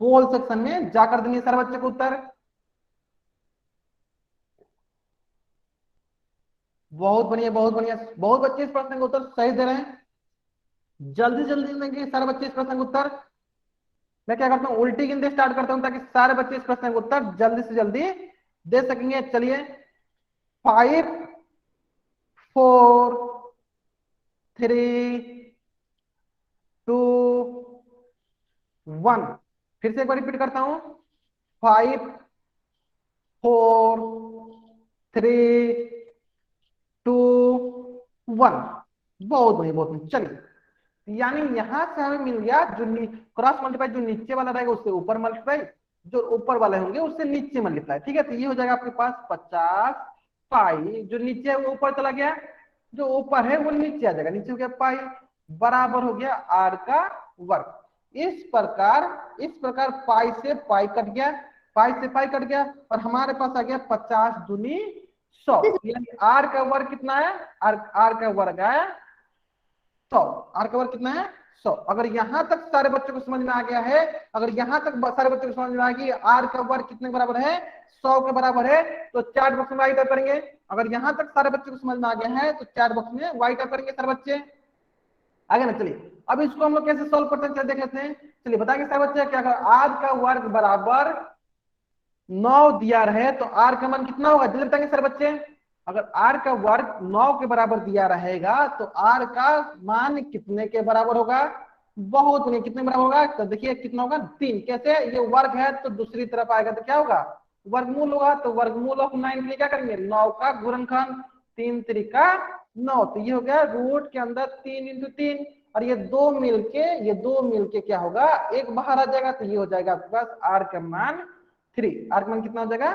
पोल सेक्शन में जाकर देनी है सारे बच्चे को उत्तर। बहुत बढ़िया, बहुत बढ़िया, बहुत बच्चे इस प्रश्न का उत्तर सही दे रहे हैं। जल्दी जल्दी देंगे सारे बच्चे इस प्रश्न का उत्तर। मैं क्या करता हूँ, उल्टी गिनती स्टार्ट करता हूँ ताकि सारे बच्चे इस प्रश्न का उत्तर जल्दी से जल्दी दे सकेंगे। चलिए, 5 4 3 2 1। फिर से एक बार रिपीट करता हूं, 5 4 3 2 1। बहुत बढ़िया, बहुत बढ़िया। चलिए, यानी यहां से हमें मिल गया जो क्रॉस मल्टीप्लाई, जो नीचे वाला रहेगा उससे ऊपर मल्टीप्लाई, जो ऊपर वाले होंगे उससे नीचे मल्टीप्लाई। ठीक है, तो ये हो जाएगा आपके पास 50 पाई, जो नीचे है वो ऊपर चला गया, जो ऊपर है वो नीचे आ जाएगा, नीचे हो गया पाई बराबर हो गया आर का वर्ग। इस प्रकार पाई से पाई कट गया, पाई से पाई कट गया और हमारे पास आ गया 50 दूनी 100। यानी आर का वर्ग कितना है? आर का वर्ग है 100। आर का वर्ग कितना है? 100। अगर यहां तक सारे बच्चों को समझ में आ गया है, अगर यहां तक सारे बच्चों को समझ में आ गया आर का वर्ग कितने के बराबर है? 100 के बराबर है, तो चैट बॉक्स में वाई टाइप करेंगे। अगर यहां तक सारे बच्चों को समझ में आ गया है तो चैट बॉक्स में वाई टाइप करेंगे सारे बच्चे। आगे ना, चलिए अब इसको हम लोग कैसे सॉल्व करते हैं चलिए देख लेते हैं। चलिए बताएंगे सारे बच्चे क्या कर, आर का वर्ग बराबर 9 दिया रहे तो आर का मान कितना होगा? जल्दी बताएंगे सारे बच्चे। अगर आर का वर्ग 9 के बराबर दिया रहेगा तो आर का मान कितने के बराबर होगा? बहुत नहीं, कितने बराबर होगा? तो देखिए कितना होगा, 3। कैसे? ये वर्ग है तो दूसरी तरफ आएगा तो क्या होगा? वर्गमूल होगा। तो वर्गमूल ऑफ 9 के लिए क्या करेंगे? 9 का गुणनखंड, 3 त्रिका 9, तो ये हो गया रूट के अंदर 3 × 3, और ये दो मिलके क्या होगा? एक बाहर आ जाएगा, तो ये हो जाएगा आपके पास आर का मान 3। आर का मान कितना हो जाएगा?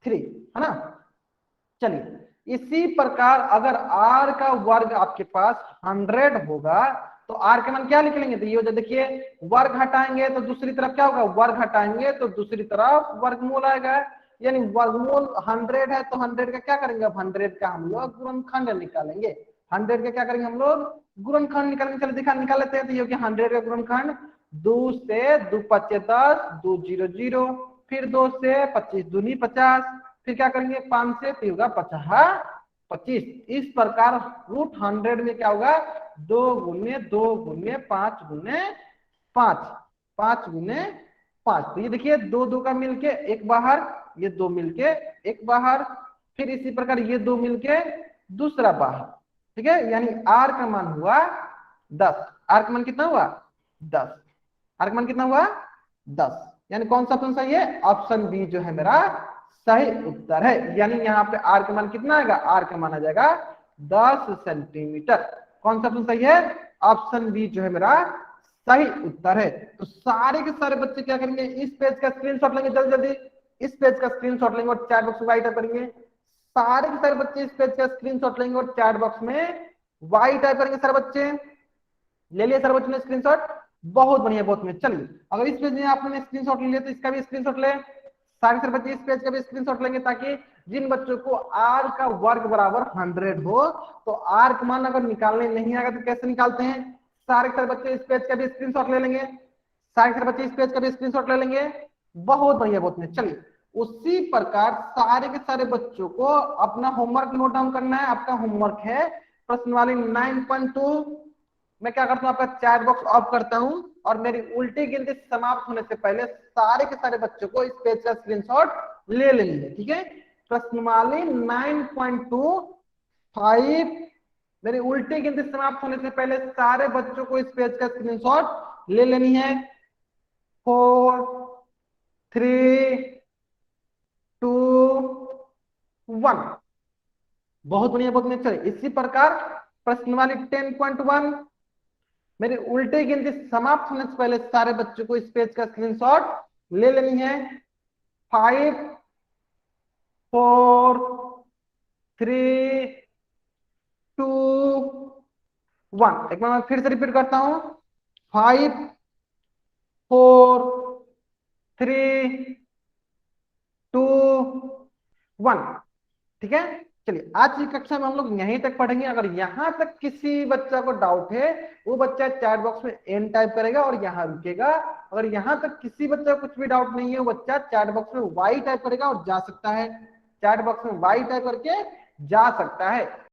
3, है ना। चलिए, इसी प्रकार अगर आर का वर्ग आपके पास 100 होगा तो आर का मान क्या निकलेंगे? तो ये हो जाए, देखिए वर्ग हटाएंगे तो दूसरी तरफ क्या होगा? वर्ग हटाएंगे तो दूसरी तरफ वर्गमूल आएगा। यानी वर्गमूल 100 है तो 100 का क्या करेंगे? अब 100 का हम लोग गुणनखंड निकालेंगे। 100 का क्या करेंगे हम लोग? गुणनखंड निकालेंगे। चलिए दिखा निकाल लेते हैं। तो ये हो गया 100 का गुणनखंड, 2 से 2 5 10, 2 0 0, फिर 2 से 25 दूनी 50, फिर क्या करेंगे 5 से, तो होगा 50 25। इस प्रकार रूट 100 में क्या होगा, 2 गुने 2 गुने 5 गुने 5, 5 गुने 5। तो ये देखिए दो दो का मिलके एक बाहर, ये दो मिलके एक बाहर, फिर इसी प्रकार ये दो मिलके दूसरा बाहर। ठीक है, यानी आर का मान हुआ 10। आर का मान कितना हुआ, 10। आर का मान कितना हुआ, 10। यानी कौन सा ऑप्शन सही है, ऑप्शन बी जो है मेरा सही उत्तर है। यानी यहाँ पे आर का मान कितना आएगा, आर का मान आ जाएगा 10 सेंटीमीटर। कौन सा ऑप्शन सही है, ऑप्शन बी जो है मेरा सही उत्तर है। तो सारे के सारे बच्चे क्या करेंगे, इस पेज का स्क्रीनशॉट लेंगे, जल्दी जल्दी इस पेज का स्क्रीनशॉट लेंगे और चैट बॉक्स में वाई टाइप करेंगे। सारे के सारे बच्चे इस पेज का स्क्रीनशॉट लेंगे और चैट बॉक्स में वाई टाइप करेंगे। सारे बच्चे ले लिया, सारे बच्चों ने स्क्रीनशॉट, बहुत बढ़िया बहुत बढ़िया। चलिए अगर इस पेज में आपने स्क्रीनशॉट ले लिया तो इसका भी स्क्रीनशॉट ले, सारे सारे बच्चे इस पेज का भी स्क्रीनशॉट लेंगे, ताकि जिन बच्चों को r का वर्ग बराबर 100 हो, तो r का मान अगर निकालने नहीं आएगा तो कैसे निकालते हैं, सारे सारे बच्चे इस पेज का भी स्क्रीनशॉट ले लेंगे, सारे सारे बच्चे इस पेज का भी स्क्रीनशॉट ले लेंगे, बहुत बढ़िया बहुत बढ़िया। चलिए उसी प्रकार सारे के सारे बच्चों को अपना होमवर्क नोट डाउन करना है। आपका होमवर्क है प्रश्नवाली 9.2। मैं क्या करता हूँ, आपका चैट बॉक्स ऑफ करता हूँ और मेरी उल्टी गिनती समाप्त होने से पहले सारे के सारे बच्चों को इस पेज का स्क्रीनशॉट ले लेंगे। ठीक है, प्रश्नवाली 9.25, मेरी उल्टी गिनती समाप्त होने से पहले सारे बच्चों को इस पेज का स्क्रीनशॉट ले लेनी है। 4 3 2 1, बहुत बढ़िया बहुत बढ़िया। चलिए इसी प्रकार प्रश्नवाली 10.1, मेरी उल्टी गिनती समाप्त होने से पहले सारे बच्चों को इस पेज का स्क्रीनशॉट ले लेनी है। 5 4 3 2 1, एक बार मैं फिर से रिपीट करता हूं, 5 4 3 2 1। ठीक है, चलिए आज की कक्षा में हम लोग यहीं तक पढ़ेंगे। अगर यहां तक किसी बच्चा को डाउट है, वो बच्चा चैट बॉक्स में एन टाइप करेगा और यहां रुकेगा। अगर यहां तक किसी बच्चा को कुछ भी डाउट नहीं है, वो बच्चा चैट बॉक्स में वाई टाइप करेगा और जा सकता है, चैट बॉक्स में वाई टाइप करके जा सकता है।